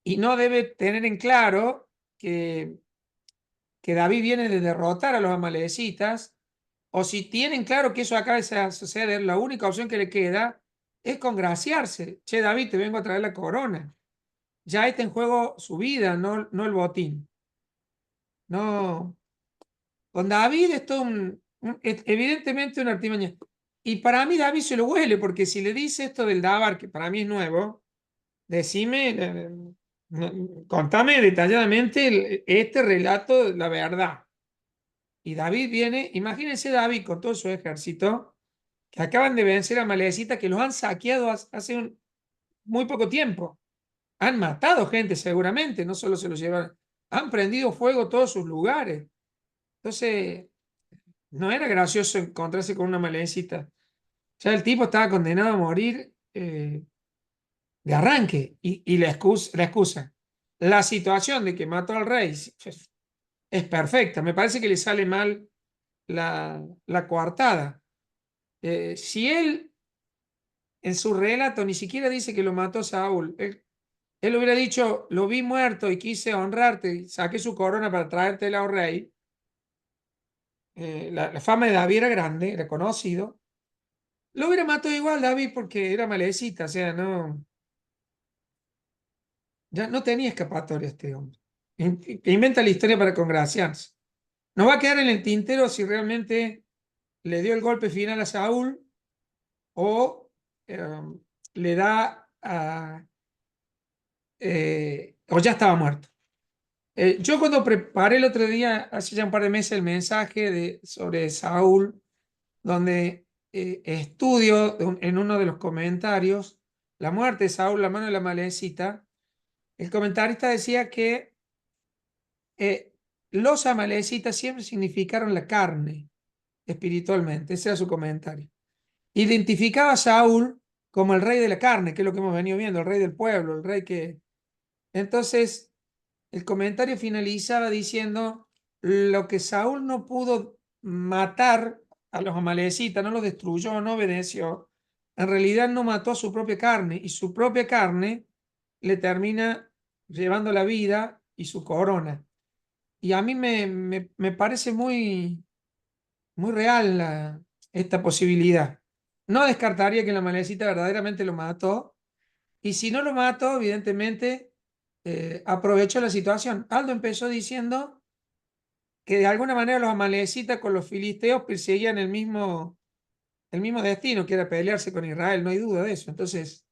y no debe tener en claro que David viene de derrotar a los amalecitas, o si tienen claro que eso acaba de suceder, la única opción que le queda es congraciarse. Che, David, te vengo a traer la corona. ya está en juego su vida, no el botín. No, con David es todo evidentemente una artimaña. Y para mí David se lo huele, porque si le dice esto del Dávar, que para mí es nuevo, decime, contame detalladamente este relato, la verdad. Y David viene, imagínense David con todo su ejército, que acaban de vencer a Malecita, que los han saqueado hace muy poco tiempo. Han matado gente seguramente, no solo se los llevaron, han prendido fuego todos sus lugares. Entonces, no era gracioso encontrarse con una Malecita. Ya el tipo estaba condenado a morir de arranque y la excusa. La situación de que mató al rey es perfecta. Me parece que le sale mal la coartada. Si él en su relato ni siquiera dice que lo mató Saúl, él hubiera dicho, lo vi muerto y quise honrarte y saqué su corona para traértela, oh rey. La fama de David era grande, era conocido. Lo hubiera matado igual David porque era malecita, o sea, no, ya no tenía escapatoria este hombre. Inventa la historia para congraciarse. No va a quedar en el tintero si realmente le dio el golpe final a Saúl o le da o ya estaba muerto. Yo cuando preparé el otro día, hace ya un par de meses, el mensaje sobre Saúl, donde estudio en uno de los comentarios la muerte de Saúl, la mano de la malecita, el comentarista decía que eh, los amalecitas siempre significaron la carne espiritualmente, ese era su comentario. Identificaba a Saúl como el rey de la carne, que es lo que hemos venido viendo, el rey del pueblo, el rey que... Entonces, el comentario finalizaba diciendo, lo que Saúl no pudo matar a los amalecitas, no los destruyó, no obedeció, en realidad no mató a su propia carne y su propia carne le termina llevando la vida y su corona. Y a mí me parece muy real esta posibilidad. No descartaría que la malecita verdaderamente lo mató, y si no lo mató, evidentemente aprovechó la situación. Aldo empezó diciendo que de alguna manera los amalecitas con los filisteos perseguían el mismo destino, que era pelearse con Israel, no hay duda de eso. Entonces,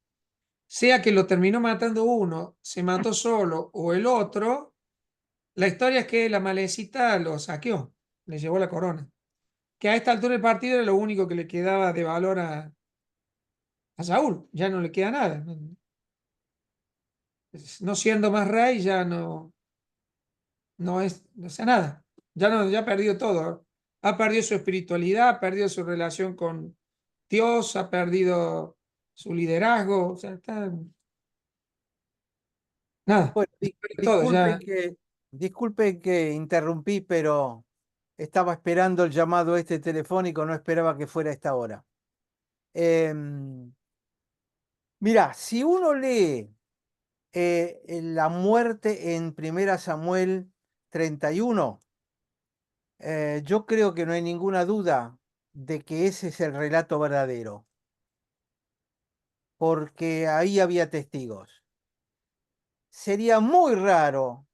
sea que lo terminó matando uno, se mató solo, o el otro, la historia es que la malecita lo saqueó, le llevó la corona. Que a esta altura del partido era lo único que le quedaba de valor a Saúl, ya no le queda nada. No siendo más rey, ya no es, no sea nada. Ya no, ya ha perdido todo. Ha perdido su espiritualidad, ha perdido su relación con Dios, ha perdido su liderazgo, o sea, está nada, Bueno, todo ya. disculpen que interrumpí, pero estaba esperando el llamado este telefónico, no esperaba que fuera a esta hora. Mira, si uno lee la muerte en Primera Samuel 31, yo creo que no hay ninguna duda de que ese es el relato verdadero, porque ahí había testigos. Sería muy raro,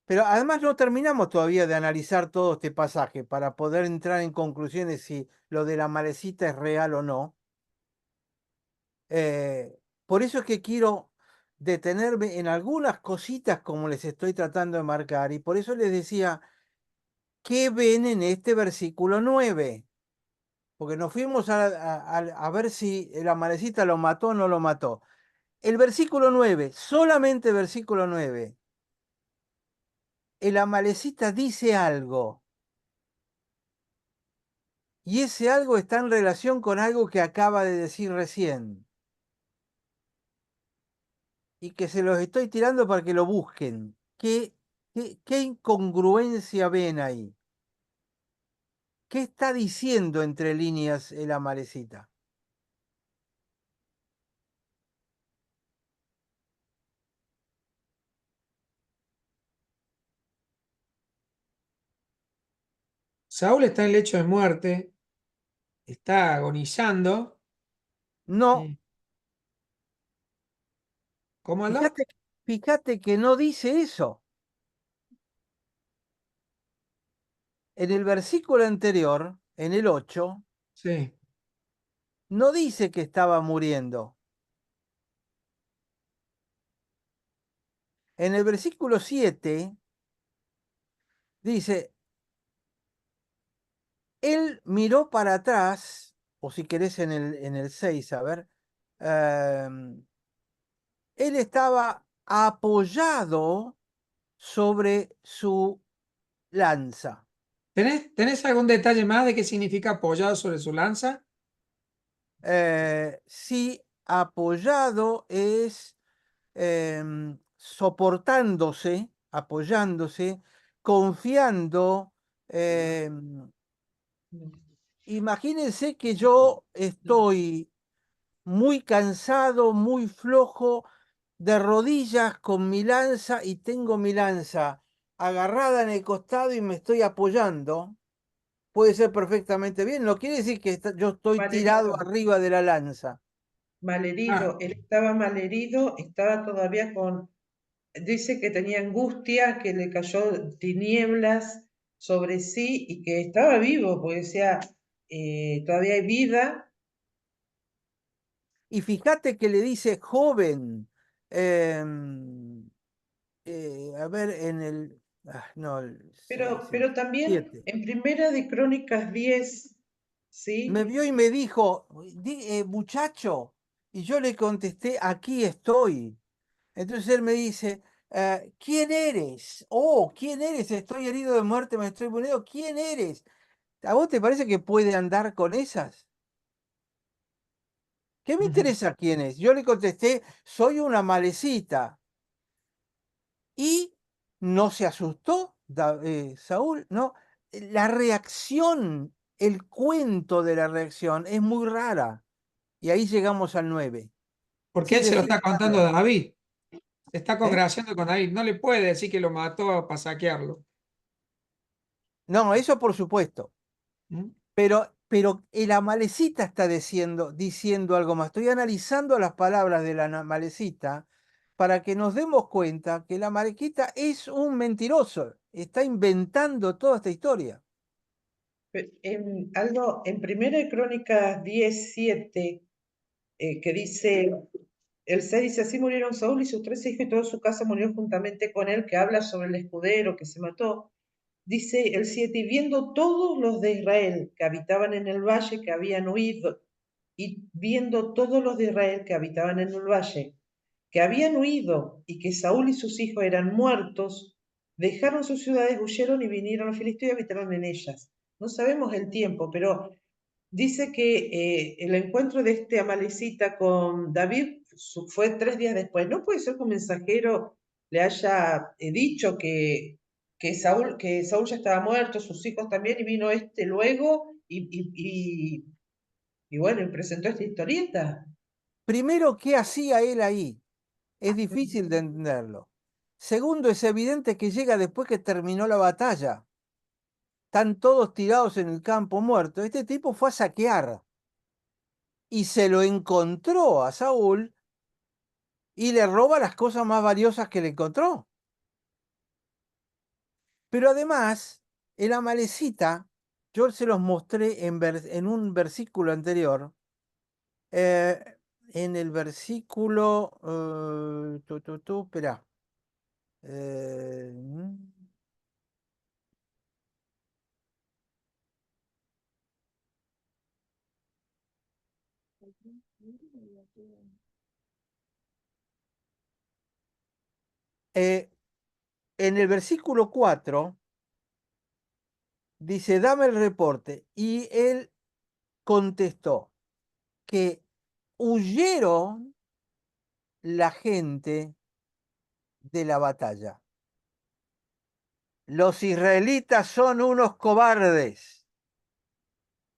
pero además no terminamos todavía de analizar todo este pasaje para poder entrar en conclusiones si lo de la malecita es real o no. Por eso es que quiero detenerme en algunas cositas como les estoy tratando de marcar, y por eso les decía, ¿qué ven en este versículo 9? Porque nos fuimos a ver si la malecita lo mató o no lo mató. El versículo 9, solamente versículo 9, el amalecita dice algo, y ese algo está en relación con algo que acaba de decir recién, y que se los estoy tirando para que lo busquen. ¿Qué incongruencia ven ahí? ¿Qué está diciendo entre líneas el amalecita? Saúl está en lecho de muerte, está agonizando. No, ¿Cómo, Aldo? fíjate, fíjate que no dice eso. En el versículo anterior, en el 8, Sí. no dice que estaba muriendo. En el versículo 7 dice, él miró para atrás, o si querés en el 6, a ver, él estaba apoyado sobre su lanza. ¿Tenés algún detalle más de qué significa apoyado sobre su lanza? Sí, apoyado es soportándose, apoyándose, confiando. Imagínense que yo estoy muy cansado, muy flojo, de rodillas con mi lanza y tengo mi lanza agarrada en el costado y me estoy apoyando. Puede ser perfectamente bien, no quiere decir que yo estoy tirado Malherido, arriba de la lanza. Ah, malherido. Él estaba malherido, estaba todavía con, dice que tenía angustia, que le cayó tinieblas sobre sí y que estaba vivo, porque decía, todavía hay vida. Y fíjate que le dice joven, em, a ver, en el, no, el Pero también 7. en Primera de Crónicas 10, Me ¿sí? vio y me dijo, muchacho, y yo le contesté, aquí estoy. Entonces él me dice, ¿quién eres? Oh, ¿quién eres? Estoy herido de muerte, me estoy muriendo. ¿Quién eres? ¿A vos te parece que puede andar con esas? ¿Qué me ujú. interesa quién es? Yo le contesté, soy una malecita. Y no se asustó Saúl, ¿no? La reacción, el cuento de la reacción es muy rara. Y ahí llegamos al 9. Porque Sin él se lo decir está contando a nada. David. Se está ¿Eh? congraciando con David. No le puede decir que lo mató para saquearlo. No, eso por supuesto. ¿Mm? Pero el amalecita está diciendo algo más. Estoy analizando las palabras de la amalecita para que nos demos cuenta que la amalecita es un mentiroso. Está inventando toda esta historia. En Primera de Crónicas 10, 7, que dice, el 6 dice, así murieron Saúl y sus 13 hijos y toda su casa murió juntamente con él, que habla sobre el escudero que se mató. Dice el 7, y viendo todos los de Israel que habitaban en el valle que habían huido, y viendo todos los de Israel que habitaban en el valle que habían huido y que Saúl y sus hijos eran muertos, dejaron sus ciudades, huyeron y vinieron a los filisteos y habitaron en ellas. No sabemos el tiempo, pero dice que el encuentro de este amalecita con David fue 3 días después. No puede ser que un mensajero le haya dicho que Saúl ya estaba muerto, sus hijos también, y vino este luego y bueno, y presentó esta historieta. Primero, ¿qué hacía él ahí? Es difícil de entenderlo. Segundo, es evidente que llega después que terminó la batalla. Están todos tirados en el campo muertos. Este tipo fue a saquear y se lo encontró a Saúl y le roba las cosas más valiosas que le encontró. Pero además, el amalecita, yo se los mostré en un versículo anterior, eh, en el versículo, espera, eh, eh, en el versículo 4 dice, dame el reporte. Y él contestó que huyeron la gente de la batalla. Los israelitas son unos cobardes.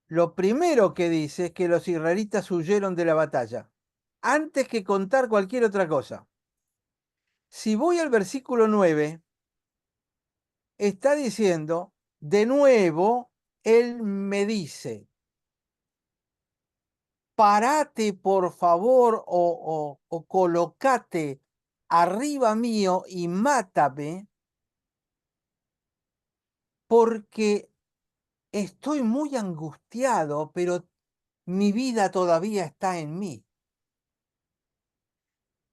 Lo primero que dice es que los israelitas huyeron de la batalla, antes que contar cualquier otra cosa. Si voy al versículo 9, está diciendo, de nuevo, él me dice, parate por favor o colocate arriba mío y mátame, porque estoy muy angustiado, pero mi vida todavía está en mí.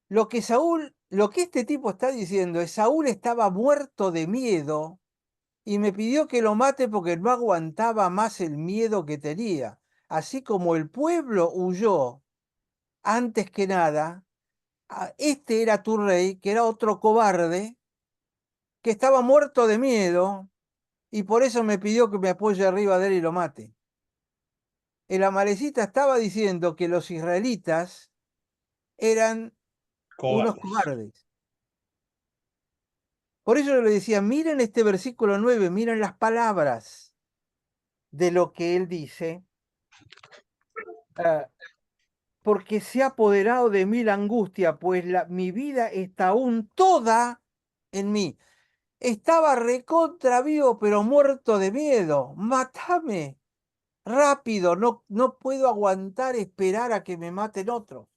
Lo que este tipo está diciendo es, Saúl estaba muerto de miedo y me pidió que lo mate porque no aguantaba más el miedo que tenía. Así como el pueblo huyó antes que nada, este era tu rey, que era otro cobarde, que estaba muerto de miedo y por eso me pidió que me apoye arriba de él y lo mate. El amalecita estaba diciendo que los israelitas eran unos cobardes. Por eso yo le decía, miren este versículo 9, miren las palabras de lo que él dice, porque se ha apoderado de mí la angustia, pues mi vida está aún toda en mí. Estaba recontra vivo, pero muerto de miedo. Mátame, rápido, no puedo aguantar esperar a que me maten otros.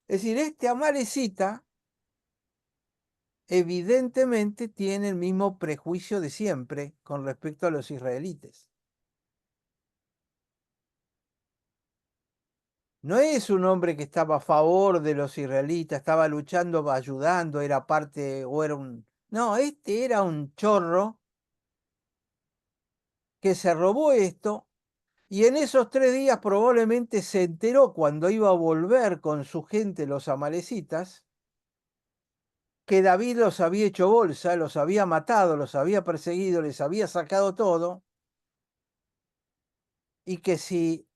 Es decir, este amalecita evidentemente tiene el mismo prejuicio de siempre con respecto a los israelitas. No es un hombre que estaba a favor de los israelitas, estaba luchando, ayudando, era parte o era un... No, este era un chorro que se robó esto y en esos 3 días probablemente se enteró cuando iba a volver con su gente los amalecitas que David los había hecho bolsa, los había matado, los había perseguido, les había sacado todo y que si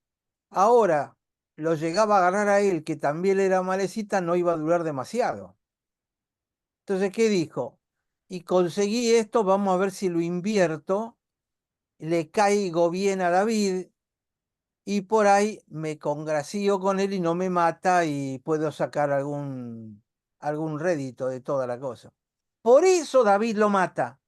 ahora lo llegaba a agarrar a él, que también era amalecita, no iba a durar demasiado. Entonces, ¿qué dijo? Y conseguí esto, vamos a ver si lo invierto, le caigo bien a David y por ahí me congracio con él y no me mata y puedo sacar algún rédito de toda la cosa. Por eso David lo mata.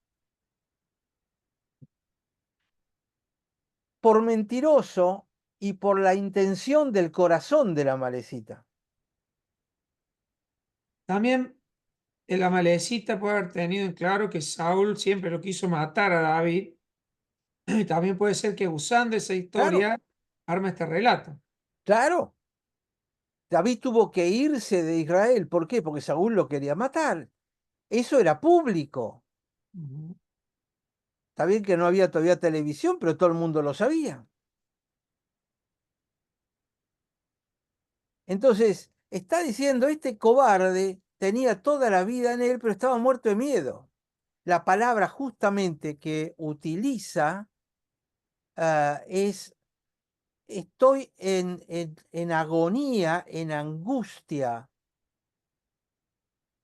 Por mentiroso y por la intención del corazón de la malecita. También el amalecita puede haber tenido en claro que Saúl siempre lo quiso matar a David. Y también puede ser que usando esa Claro, historia arma este relato. claro. David tuvo que irse de Israel. ¿Por qué? Porque Saúl lo quería matar. Eso era público. Ujú. Está bien que no había todavía televisión, pero todo el mundo lo sabía. Entonces, está diciendo, este cobarde tenía toda la vida en él, pero estaba muerto de miedo. La palabra justamente que utiliza es, estoy en agonía, en angustia,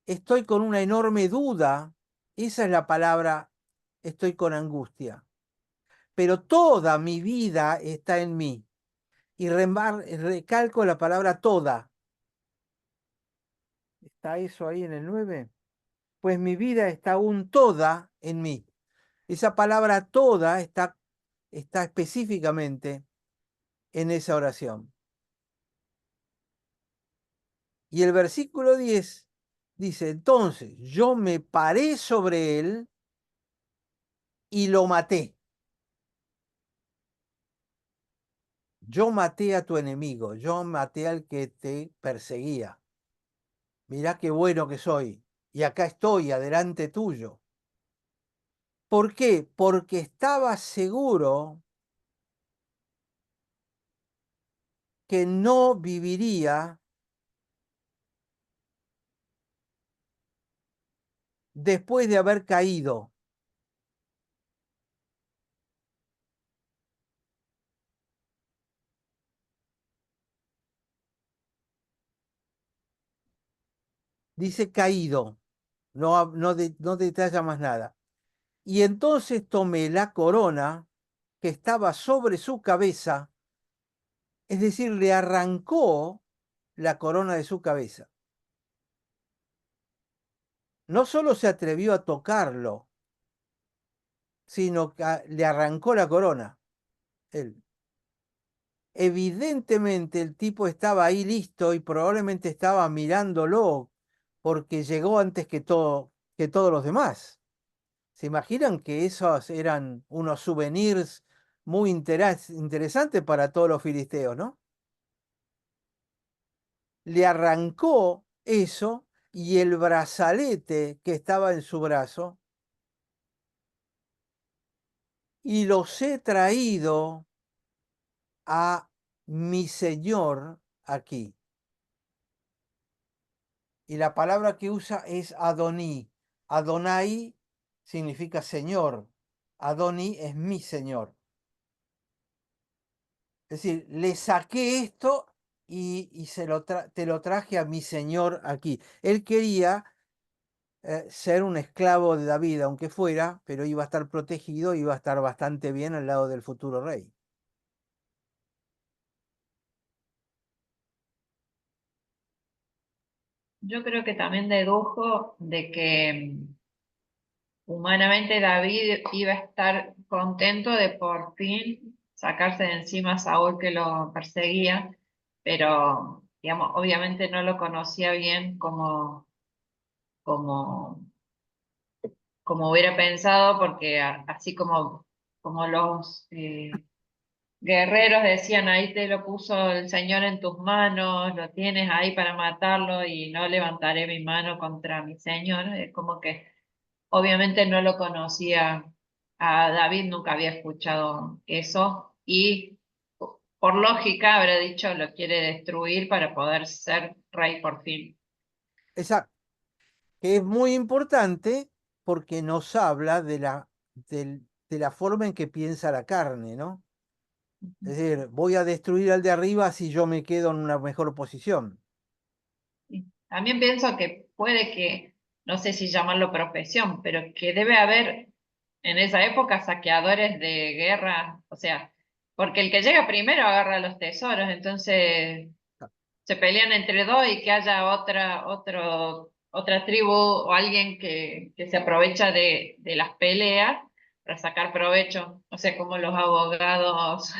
estoy con una enorme duda. Esa es la palabra, estoy con angustia. Pero toda mi vida está en mí. Y recalco la palabra toda. ¿Está eso ahí en el 9? Pues mi vida está aún toda en mí. Esa palabra toda está específicamente en esa oración. Y el versículo 10 dice, entonces yo me paré sobre él y lo maté. Yo maté a tu enemigo, yo maté al que te perseguía. Mirá qué bueno que soy. Y acá estoy, adelante tuyo. ¿Por qué? Porque estaba seguro que no viviría después de haber caído. Dice caído, no detalla más nada. Y entonces tomé la corona que estaba sobre su cabeza, es decir, le arrancó la corona de su cabeza. No solo se atrevió a tocarlo, sino que le arrancó la corona, él. evidentemente el tipo estaba ahí listo y probablemente estaba mirándolo porque llegó antes que todos los demás. ¿Se imaginan que esos eran unos souvenirs muy interesantes para todos los filisteos, no? Le arrancó eso y el brazalete que estaba en su brazo y los he traído a mi Señor aquí. Y la palabra que usa es Adoní. Adonai significa Señor. Adoní es mi Señor. Es decir, le saqué esto y te lo traje a mi Señor aquí. Él quería ser un esclavo de David, aunque fuera, pero iba a estar protegido, iba a estar bastante bien al lado del futuro rey. Yo creo que también dedujo de que humanamente David iba a estar contento de por fin sacarse de encima a Saúl que lo perseguía, pero digamos, obviamente no lo conocía bien como, como hubiera pensado, porque así como los guerreros decían, ahí te lo puso el Señor en tus manos, lo tienes ahí para matarlo y no levantaré mi mano contra mi Señor, es como que obviamente no lo conocía a David, nunca había escuchado eso y por lógica habrá dicho lo quiere destruir para poder ser rey por fin. Exacto. Que es muy importante porque nos habla de la forma en que piensa la carne, ¿no? Es decir, voy a destruir al de arriba si yo me quedo en una mejor posición. Sí. También pienso que puede que, no sé si llamarlo profesión, pero que debe haber en esa época saqueadores de guerra, o sea, porque el que llega primero agarra los tesoros, entonces se pelean entre dos y que haya otra tribu o alguien que se aprovecha de las peleas para sacar provecho, o sea, como los abogados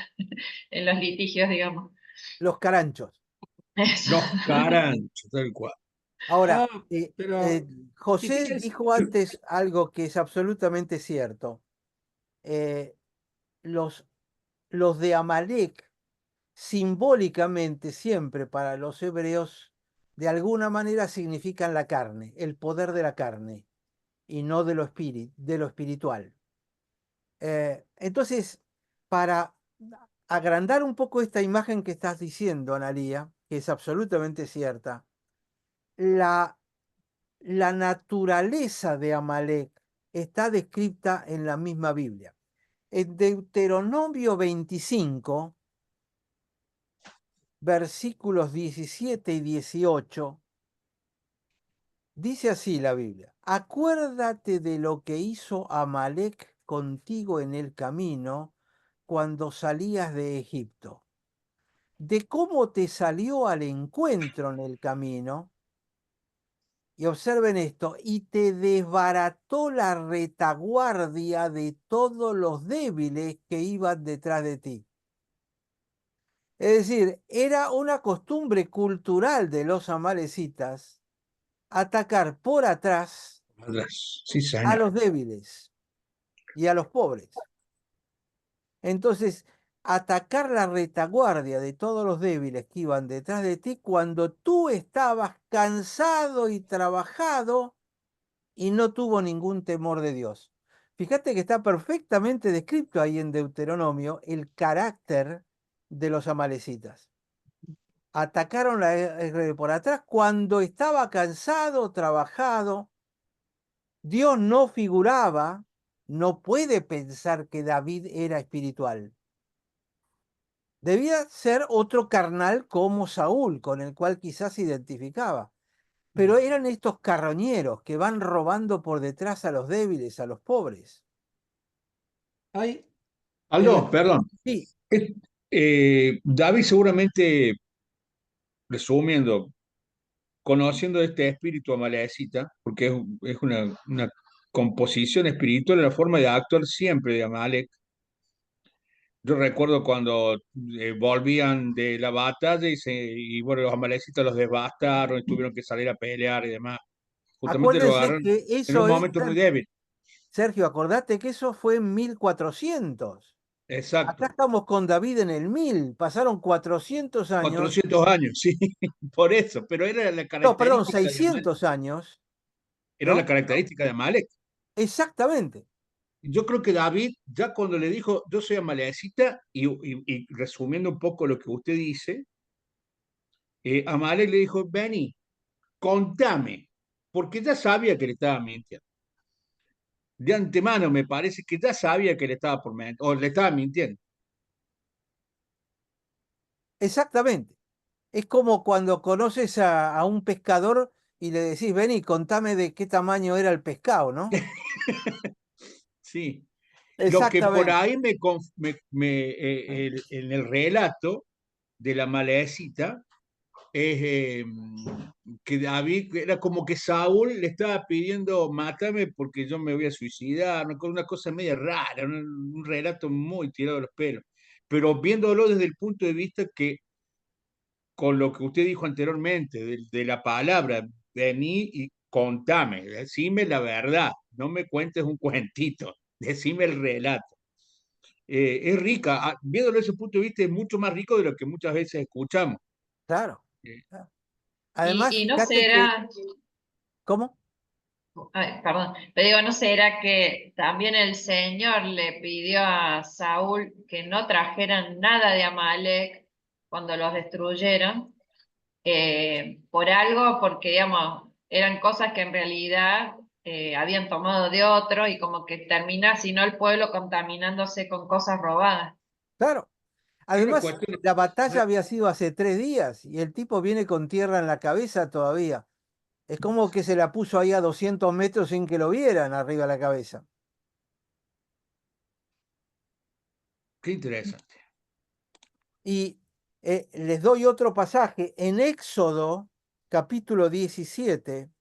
en los litigios, digamos. Los caranchos. Eso. Los caranchos, tal cual. Ahora, No, pero José difícil. dijo antes algo que es absolutamente cierto. Eh, los, los de Amalek, simbólicamente siempre para los hebreos, de alguna manera significan la carne, el poder de la carne, y no de lo espiritual. Entonces, para agrandar un poco esta imagen que estás diciendo, Analía, que es absolutamente cierta, la, la naturaleza de Amalek está descrita en la misma Biblia. En Deuteronomio 25, versículos 17 y 18, dice así la Biblia: acuérdate de lo que hizo Amalek contigo en el camino cuando salías de Egipto, de cómo te salió al encuentro en el camino, y observen esto, y te desbarató la retaguardia de todos los débiles que iban detrás de ti. Es decir, era una costumbre cultural de los amalecitas atacar por atrás Atrás. Sí, a señor. los débiles y a los pobres. Entonces, atacar la retaguardia de todos los débiles que iban detrás de ti cuando tú estabas cansado y trabajado y no tuvo ningún temor de Dios. Fíjate que está perfectamente descrito ahí en Deuteronomio el carácter de los amalecitas. Atacaron por atrás cuando estaba cansado, trabajado. Dios no figuraba, no puede pensar que David era espiritual. Debía ser otro carnal como Saúl, con el cual quizás se identificaba. Pero eran estos carroñeros que van robando por detrás a los débiles, a los pobres. Hay en la... Aldo, perdón. Sí, David seguramente, resumiendo, conociendo este espíritu amalecita, porque es una composición espiritual, la forma de actuar siempre de Amalek, Yo recuerdo cuando volvían de la batalla y bueno, los amalecitas los devastaron, y tuvieron que salir a pelear y demás. Justamente lo Acuérdense agarran que en un eso es, momento muy débil. Sergio, acordate que eso fue en 1400. Acá Exacto. estamos con David en el 1000. Pasaron 400 años. 400 años, sí, por eso. Pero era la No, perdón, característica de Amalek. 600 años, Era la ¿no? característica de Amalek. Exactamente. Yo creo que David, ya cuando le dijo, yo soy amalecita, y resumiendo un poco lo que usted dice, Amalek le dijo, vení, contame, porque ya sabía que le estaba mintiendo. De antemano me parece que ya sabía que le estaba por mentir, o le estaba mintiendo. Exactamente. Es como cuando conoces a un pescador y le decís, vení, contame de qué tamaño era el pescado, ¿no? Sí. Lo que por Exactamente. ahí en el relato de la malecita es que David era como que Saúl le estaba pidiendo mátame porque yo me voy a suicidar, una cosa media rara, un relato muy tirado de los pelos. Pero viéndolo desde el punto de vista que con lo que usted dijo anteriormente, de la palabra, vení y contame, decime la verdad, no me cuentes un cuentito, decime el relato. Es rica, viéndolo desde ese punto de vista, es mucho más rico de lo que muchas veces escuchamos. Claro. Eh, Claro. Además, Y no fíjate que, será, ¿cómo? ay, perdón, pero digo, ¿no será que también el Señor le pidió a Saúl que no trajeran nada de Amalek cuando los destruyeron? Por algo, porque digamos, eran cosas que en realidad habían tomado de otro y como que termina, si no el pueblo contaminándose con cosas robadas. Claro. es una Además, cuestión, la batalla había sido hace 3 días y el tipo viene con tierra en la cabeza todavía. Es como que se la puso ahí a 200 metros sin que lo vieran arriba de la cabeza. qué interesante. Y les doy otro pasaje. En Éxodo, capítulo 17,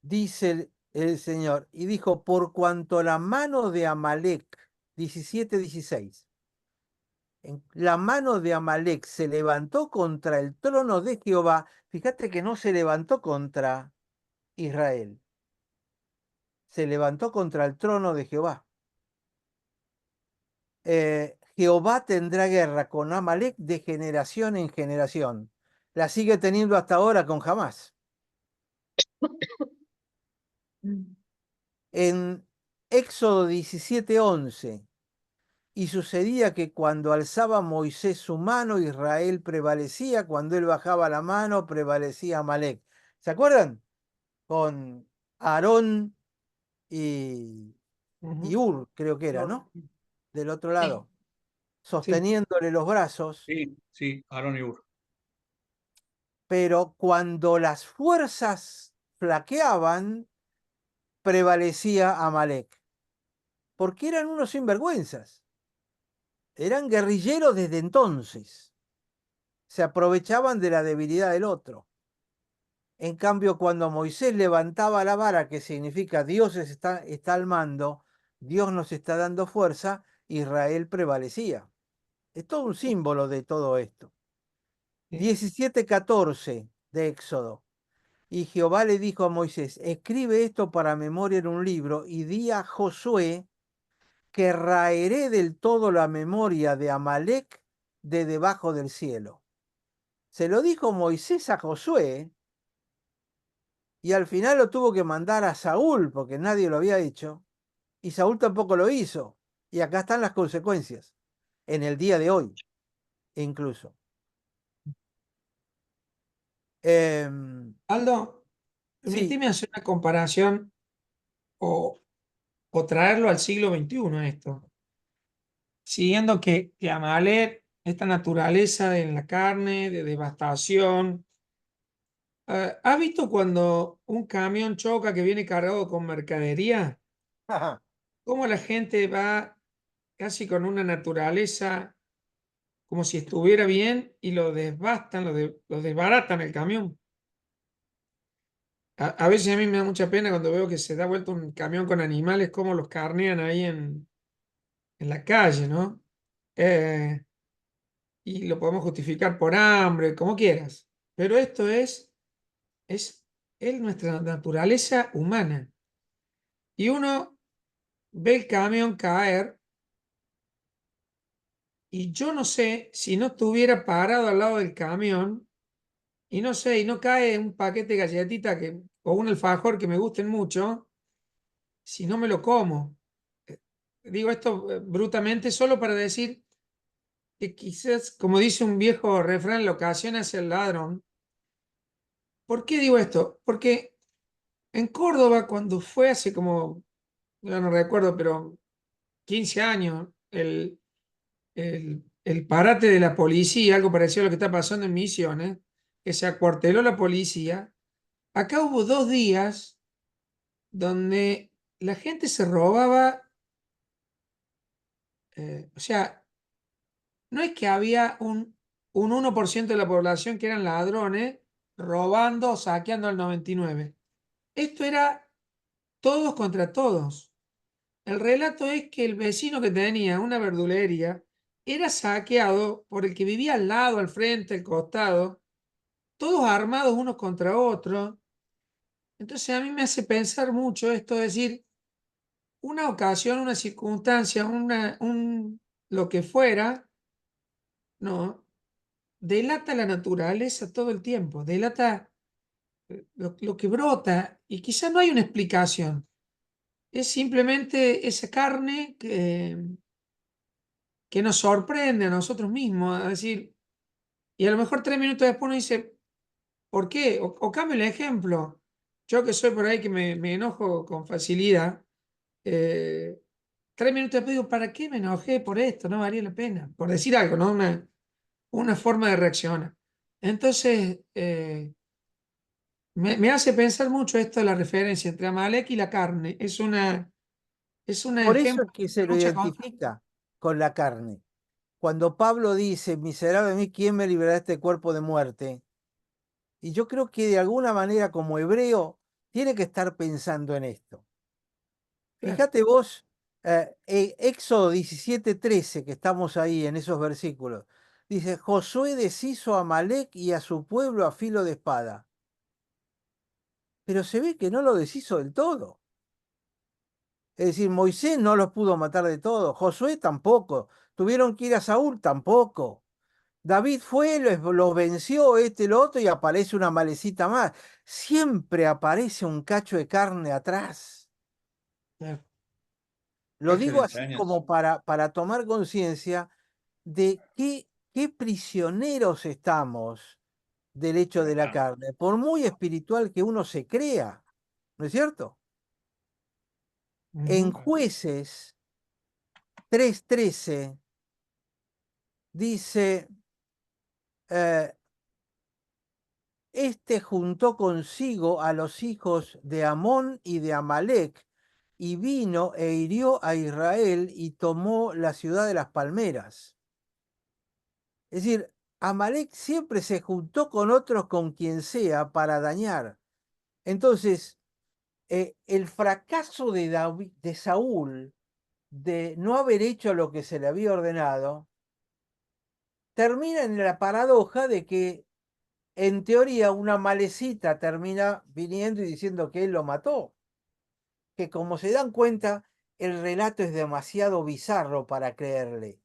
dice el Señor, y dijo, por cuanto la mano de Amalek, 17:16, la mano de Amalek se levantó contra el trono de Jehová. Fíjate que no se levantó contra Israel, se levantó contra el trono de Jehová. Jehová tendrá guerra con Amalek de generación en generación. La sigue teniendo hasta ahora con Hamás. En Éxodo 17:11, y sucedía que cuando alzaba Moisés su mano, Israel prevalecía, cuando él bajaba la mano, prevalecía Amalek. ¿Se acuerdan? Con Aarón y, y Ujú. Ur, creo que era, No, ¿no? Del otro Sí. lado, sí, sosteniéndole los brazos, Sí, sí, Aarón y Ur. pero cuando las fuerzas flaqueaban, prevalecía Amalek, porque eran unos sinvergüenzas, eran guerrilleros desde entonces, se aprovechaban de la debilidad del otro. En cambio, cuando Moisés levantaba la vara, que significa Dios está al mando, Dios nos está dando fuerza, Israel prevalecía. Es todo un símbolo de todo esto. sí. 17:14 de Éxodo. Y Jehová le dijo a Moisés, escribe esto para memoria en un libro y di a Josué que raeré del todo la memoria de Amalek de debajo del cielo. Se lo dijo Moisés a Josué y al final lo tuvo que mandar a Saúl porque nadie lo había hecho y Saúl tampoco lo hizo. Y acá están las consecuencias, en el día de hoy incluso. Aldo, Sí, permíteme hacer una comparación o, o traerlo al siglo XXI esto. Siguiendo que Amalek, esta naturaleza en la carne, de devastación. ¿Has visto cuando un camión choca que viene cargado con mercadería? ¿Cómo la gente va casi con una naturaleza como si estuviera bien y lo desbastan, lo desbaratan el camión? A veces a mí me da mucha pena cuando veo que se da vuelta un camión con animales, cómo los carnean ahí en la calle, ¿no? Eh, y lo podemos justificar por hambre, como quieras. Pero esto es, es nuestra naturaleza humana. Y uno ve el camión caer y yo no sé si no estuviera parado al lado del camión y no sé, y no cae un paquete de galletitas o un alfajor que me gusten mucho, si no me lo como. Eh, Digo esto brutamente solo para decir que quizás, como dice un viejo refrán, la ocasión hace el ladrón. ¿Por qué digo esto? Porque en Córdoba, cuando fue hace como, ya no recuerdo, pero 15 años, el parate de la policía, algo parecido a lo que está pasando en Misiones, que se acuarteló la policía, acá hubo 2 días donde la gente se robaba, o sea, no es que había un 1% de la población que eran ladrones robando o saqueando al 99. Esto era todos contra todos. El relato es que el vecino que tenía una verdulería era saqueado por el que vivía al lado, al frente, al costado, todos armados unos contra otros. Entonces a mí me hace pensar mucho esto, es decir, una ocasión, una circunstancia, lo que fuera, no, delata la naturaleza todo el tiempo, delata lo que brota y quizás no hay una explicación. Es simplemente esa carne que nos sorprende a nosotros mismos, a decir, y a lo mejor 3 minutos después uno dice, ¿por qué? O cambio el ejemplo. Yo que soy por ahí que me enojo con facilidad, eh, 3 minutos después digo, ¿para qué me enojé por esto? No valía la pena, por decir algo, ¿no? Una forma de reaccionar. Entonces, me hace pensar mucho esto de la referencia entre Amalek y la carne. Es un Por eso ejemplo es que se de lo lucha contra. identifica con la carne. Cuando Pablo dice, miserable de mí, ¿quién me librará de este cuerpo de muerte? Y yo creo que de alguna manera como hebreo tiene que estar pensando en esto. Claro. Fíjate vos, Éxodo 17:13, que estamos ahí en esos versículos, dice, Josué deshizo a Amalek y a su pueblo a filo de espada. Pero se ve que no lo deshizo del todo. Es decir, Moisés no los pudo matar de todo, Josué tampoco, tuvieron que ir a Saúl tampoco. David fue, los venció, lo otro, y aparece una malecita más. Siempre aparece un cacho de carne atrás. Claro. Lo Esa es la digo así enseñanza. como para tomar conciencia de qué prisioneros estamos del hecho de la carne, por muy espiritual que uno se crea, ¿no es cierto? En Ujú. Jueces 3:13 dice, eh, este juntó consigo a los hijos de Amón y de Amalek, y vino e hirió a Israel y tomó la ciudad de las palmeras. Es decir, Amalek siempre se juntó con otros, con quien sea, para dañar. Entonces, el fracaso de Saúl de no haber hecho lo que se le había ordenado, termina en la paradoja de que, en teoría, una malecita termina viniendo y diciendo que él lo mató. Que como se dan cuenta, el relato es demasiado bizarro para creerle.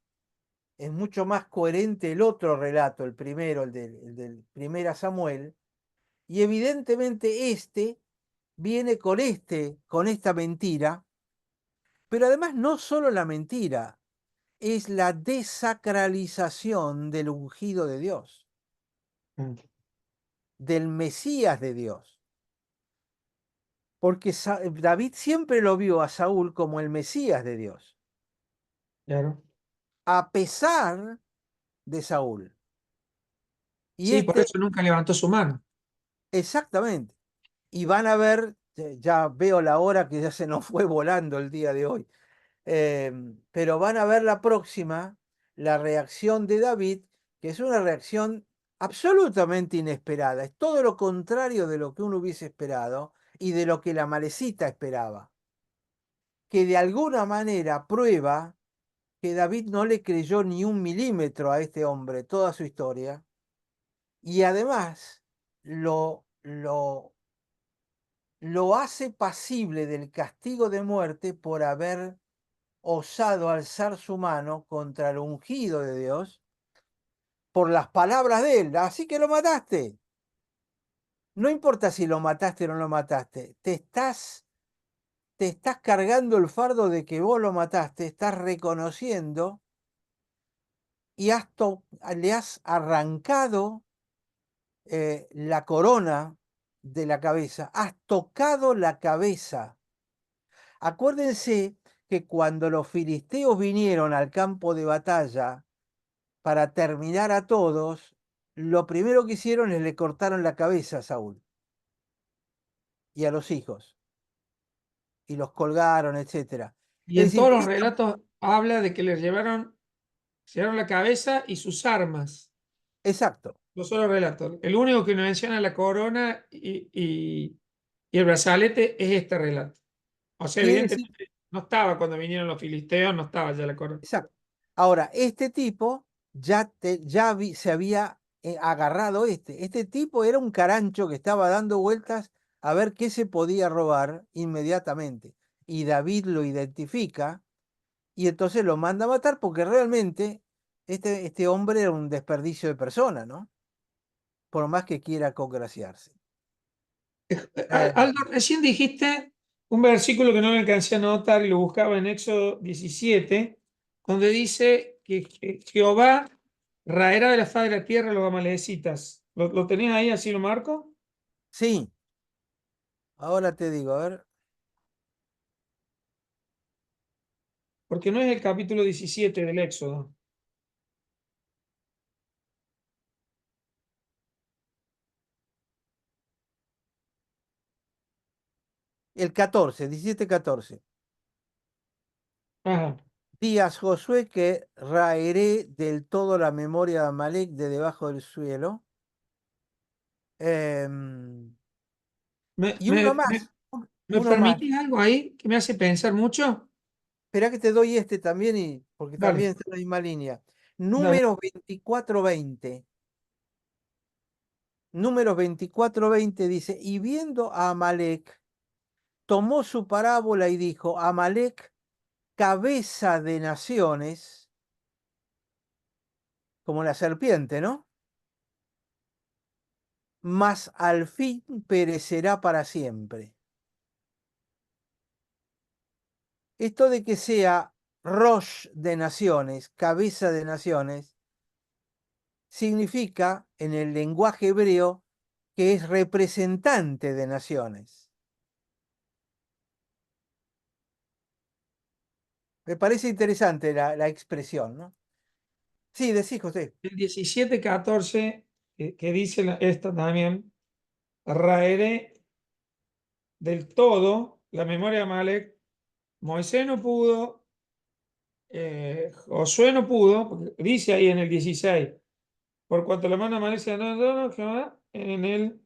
Es mucho más coherente el otro relato, el primero, el del primera Samuel, y evidentemente este viene con esta mentira, pero además no solo la mentira, es la desacralización del ungido de Dios, Mm. del Mesías de Dios. Porque David siempre lo vio a Saúl como el Mesías de Dios, Claro. a pesar de Saúl. Y Sí, por eso nunca levantó su mano. exactamente. Y van a ver, ya veo la hora que ya se nos fue volando el día de hoy, pero van a ver la próxima, la reacción de David, que es una reacción absolutamente inesperada. Es todo lo contrario de lo que uno hubiese esperado y de lo que la Malecita esperaba. Que de alguna manera prueba que David no le creyó ni un milímetro a este hombre, toda su historia, y además lo hace pasible del castigo de muerte por haber osado alzar su mano contra el ungido de Dios por las palabras de él. Así que lo mataste. No importa si lo mataste o no lo mataste, te estás cargando el fardo de que vos lo mataste, estás reconociendo y le has arrancado la corona de la cabeza, has tocado la cabeza. Acuérdense que cuando los filisteos vinieron al campo de batalla para terminar a todos, lo primero que hicieron es le cortaron la cabeza a Saúl y a los hijos, y los colgaron, etc. Y Es en todos decir, los relatos habla de que le llevaron la cabeza y sus armas. exacto. Los solo relatos. El único que no menciona la corona y el brazalete es este relato. O sea, Quiere decir, evidentemente no estaba cuando vinieron los filisteos, no estaba ya la corona. exacto. Ahora, este tipo se había agarrado este tipo era un carancho que estaba dando vueltas a ver qué se podía robar inmediatamente. Y David lo identifica y entonces lo manda a matar porque realmente este hombre era un desperdicio de persona, ¿no? Por más que quiera congraciarse. Aldo, recién dijiste un versículo que no me alcancé a anotar y lo buscaba en Éxodo 17, donde dice que Jehová raerá de la faz de la tierra a los amalecitas. ¿Lo tenés ahí, así lo marco? Sí, ahora te digo, a ver. Porque no es el capítulo 17 del Éxodo. El 14, 17-14. Ajá. Días Josué que raeré del todo la memoria de Amalek de debajo del suelo. Em, ¿Me, y uno me, me- más, me uno más. permitís algo ahí que me hace pensar mucho? Espera que te doy este también, porque Dale, también está en la misma línea. dale. Números 24:20. Números 24:20 dice, y viendo a Amalek, tomó su parábola y dijo, Amalek, cabeza de naciones, como la serpiente, ¿no? Mas al fin perecerá para siempre. Esto de que sea Rosh de naciones, cabeza de naciones, significa en el lenguaje hebreo que es representante de naciones. Me parece interesante la expresión, ¿no? Sí, decís, José. El 17:14, que dice esto también, raeré del todo la memoria de Amalek. Moisés no pudo, Josué no pudo, porque dice ahí en el 16, por cuanto la mano de Amalek se no, Jehová, eh,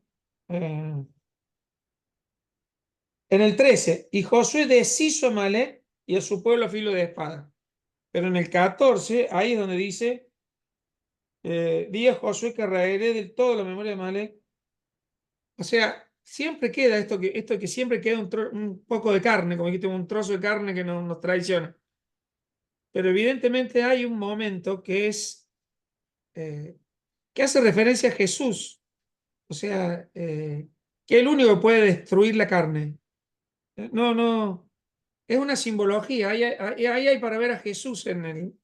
en el 13, y Josué deshizo a Amalek y a su pueblo a filo de espada. Pero en el 14, ahí es donde dice, día Josué que raeré del todo la memoria de Amalek. O sea, siempre queda esto que siempre queda un poco de carne, como dijiste, un trozo de carne que nos traiciona. Pero evidentemente hay un momento eh, que hace referencia a Jesús. O sea, que es el único que puede destruir la carne. No, no, es una simbología. Ahí hay para ver a Jesús en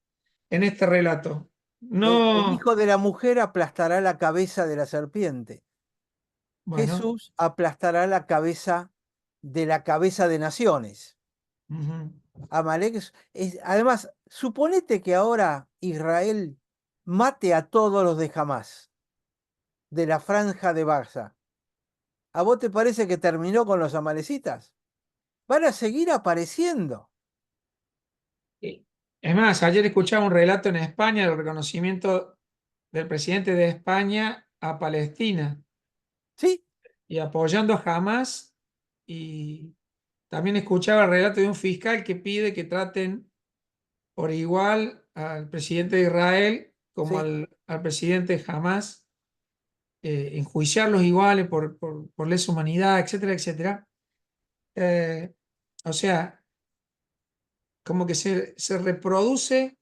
este relato. El No, hijo de la mujer aplastará la cabeza de la serpiente. bueno, Jesús aplastará la cabeza de naciones. ujú. Amalek además, suponete que ahora Israel mate a todos los de Hamás, de la franja de Gaza. ¿A vos te parece que terminó con los amalecitas? Van a seguir apareciendo. Es más, ayer escuchaba un relato en España del reconocimiento del presidente de España a Palestina Sí, y apoyando a Hamas. Y también escuchaba el relato de un fiscal que pide que traten por igual al presidente de Israel como sí. al presidente de Hamas, enjuiciarlos iguales por lesa humanidad, etcétera, etcétera. Eh, o sea, como que se reproduce,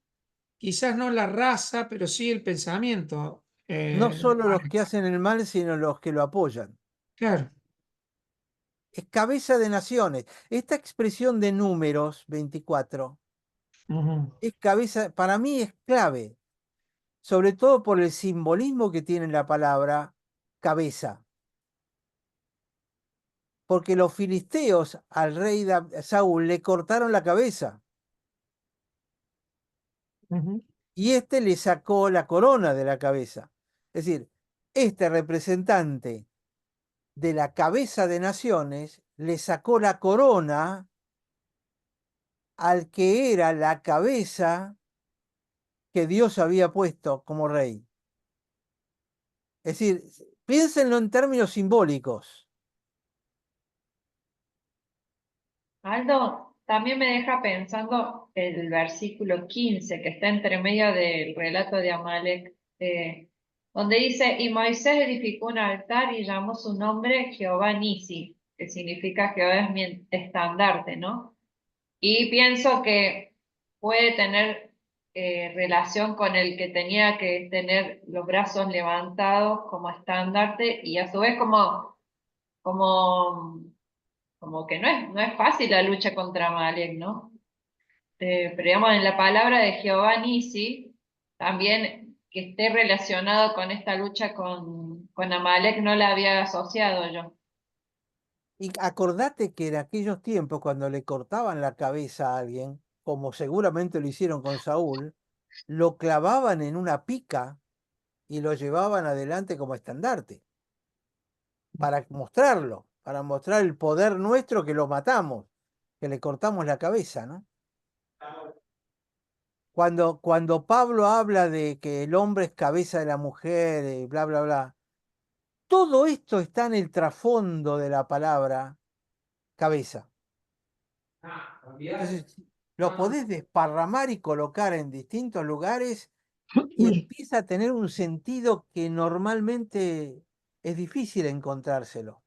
quizás no la raza, pero sí el pensamiento. No solo los que Alex. hacen el mal, sino los que lo apoyan. Claro. Es cabeza de naciones. Esta expresión de números 24 Ujú. es cabeza, para mí es clave, sobre todo por el simbolismo que tiene la palabra cabeza. Porque los filisteos al rey Saúl le cortaron la cabeza Ujú. y este le sacó la corona de la cabeza. Es decir, este representante de la cabeza de naciones le sacó la corona al que era la cabeza que Dios había puesto como rey. Es decir, piénsenlo en términos simbólicos. Aldo, también me deja pensando el versículo 15 que está entre medio del relato de Amalek, donde dice, y Moisés edificó un altar y llamó su nombre Jehová Nisi, que significa Jehová es mi estandarte, ¿no? Y pienso que puede tener relación con el que tenía que tener los brazos levantados como estandarte y a su vez como como que no es fácil la lucha contra Amalek, ¿no? Pero digamos, en la palabra de Jehová Nisi, también que esté relacionado con esta lucha con Amalek, no la había asociado yo. Y acordate que en aquellos tiempos, cuando le cortaban la cabeza a alguien, como seguramente lo hicieron con Saúl, lo clavaban en una pica y lo llevaban adelante como estandarte, para mostrar el poder nuestro que lo matamos, que le cortamos la cabeza, ¿no? Cuando Pablo habla de que el hombre es cabeza de la mujer, bla, bla, bla, todo esto está en el trasfondo de la palabra cabeza. Entonces, lo podés desparramar y colocar en distintos lugares y empieza a tener un sentido que normalmente es difícil encontrárselo.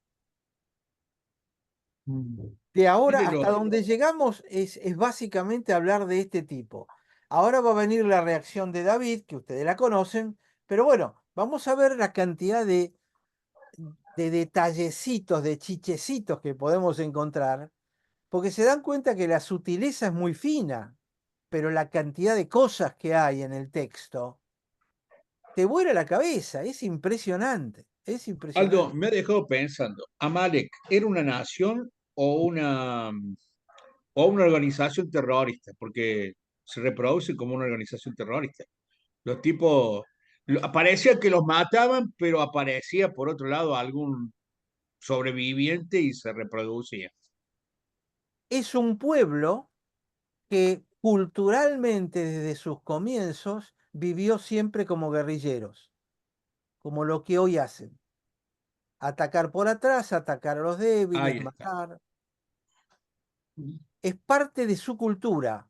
De ahora Mire, hasta donde llegamos es básicamente hablar de este tipo. Ahora va a venir la reacción de David, que ustedes la conocen, pero bueno, vamos a ver la cantidad de detallecitos, de chichecitos que podemos encontrar, porque se dan cuenta que la sutileza es muy fina, pero la cantidad de cosas que hay en el texto te vuela la cabeza, es impresionante, es Aldo, impresionante. me ha dejado pensando, ¿Amalek era una nación o una organización terrorista? Porque se reproduce como una organización terrorista. Los tipos, parecía que los mataban, pero aparecía por otro lado algún sobreviviente y se reproducía. Es un pueblo que culturalmente desde sus comienzos vivió siempre como guerrilleros, como lo que hoy hacen. Atacar por atrás, atacar a los débiles, Ahí está. matar. Es parte de su cultura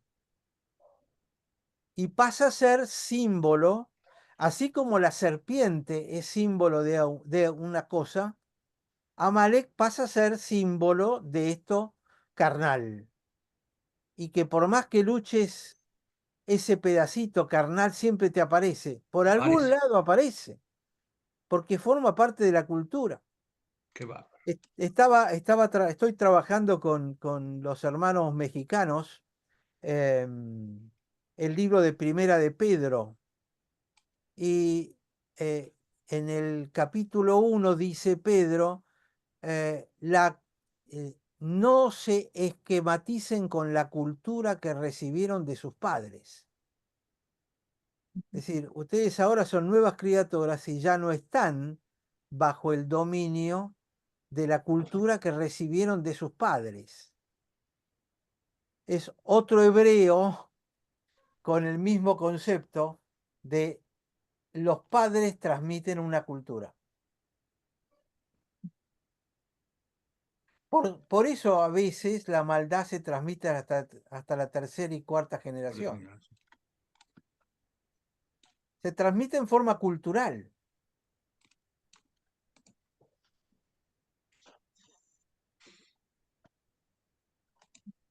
y pasa a ser símbolo, así como la serpiente es símbolo de una cosa, Amalek pasa a ser símbolo de esto carnal. Y que por más que luches, ese pedacito carnal siempre te aparece. Por algún Parece. lado aparece, porque forma parte de la cultura. Qué va. Estoy trabajando con los hermanos mexicanos em, el libro de Primera de Pedro. Y en el capítulo 1 dice Pedro, no se esquematicen con la cultura que recibieron de sus padres. Es decir, ustedes ahora son nuevas criaturas y ya no están bajo el dominio de la cultura que recibieron de sus padres. Es otro hebreo con el mismo concepto de los padres transmiten una cultura. Por eso a veces la maldad se transmite hasta la tercera y cuarta generación. Se transmite en forma cultural.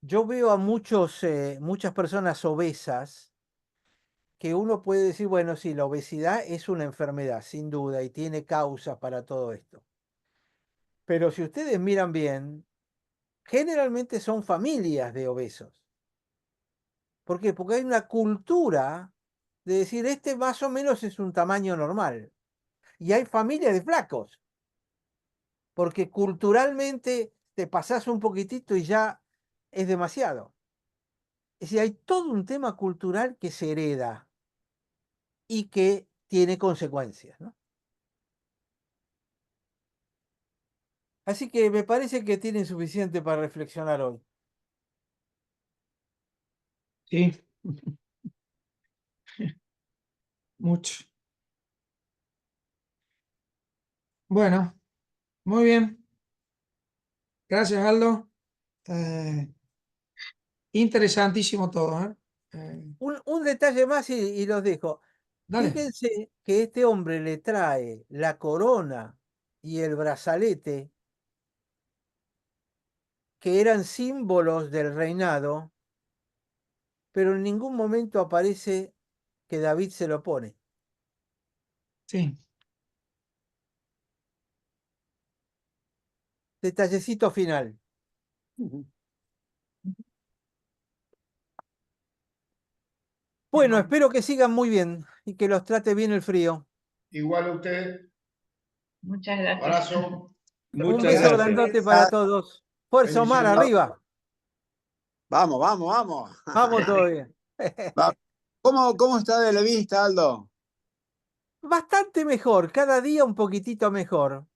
Yo veo a muchas personas obesas que uno puede decir, bueno, sí, la obesidad es una enfermedad, sin duda, y tiene causas para todo esto. Pero si ustedes miran bien, generalmente son familias de obesos. ¿Por qué? Porque hay una cultura de decir, este más o menos es un tamaño normal. Y hay familias de flacos. Porque culturalmente te pasás un poquitito y ya es demasiado. Es decir, hay todo un tema cultural que se hereda y que tiene consecuencias, ¿no? Así que me parece que tienen suficiente para reflexionar hoy. Sí, mucho. Bueno, muy bien. Gracias, Aldo. Interesantísimo todo, ¿eh? Un detalle más y los dejo. Dale. Fíjense que este hombre le trae la corona y el brazalete, que eran símbolos del reinado, pero en ningún momento aparece que David se lo pone. Sí. Detallecito final. Bueno, espero que sigan muy bien y que los trate bien el frío. Igual a usted, Muchas gracias. abrazo. Un Muchas beso gracias. grandote para todos. Fuerza, Omar, Bendiciones. arriba. Vamos, vamos, vamos. Vamos todavía. ¿Cómo está de la vista, Aldo? Bastante mejor, cada día un poquitito mejor.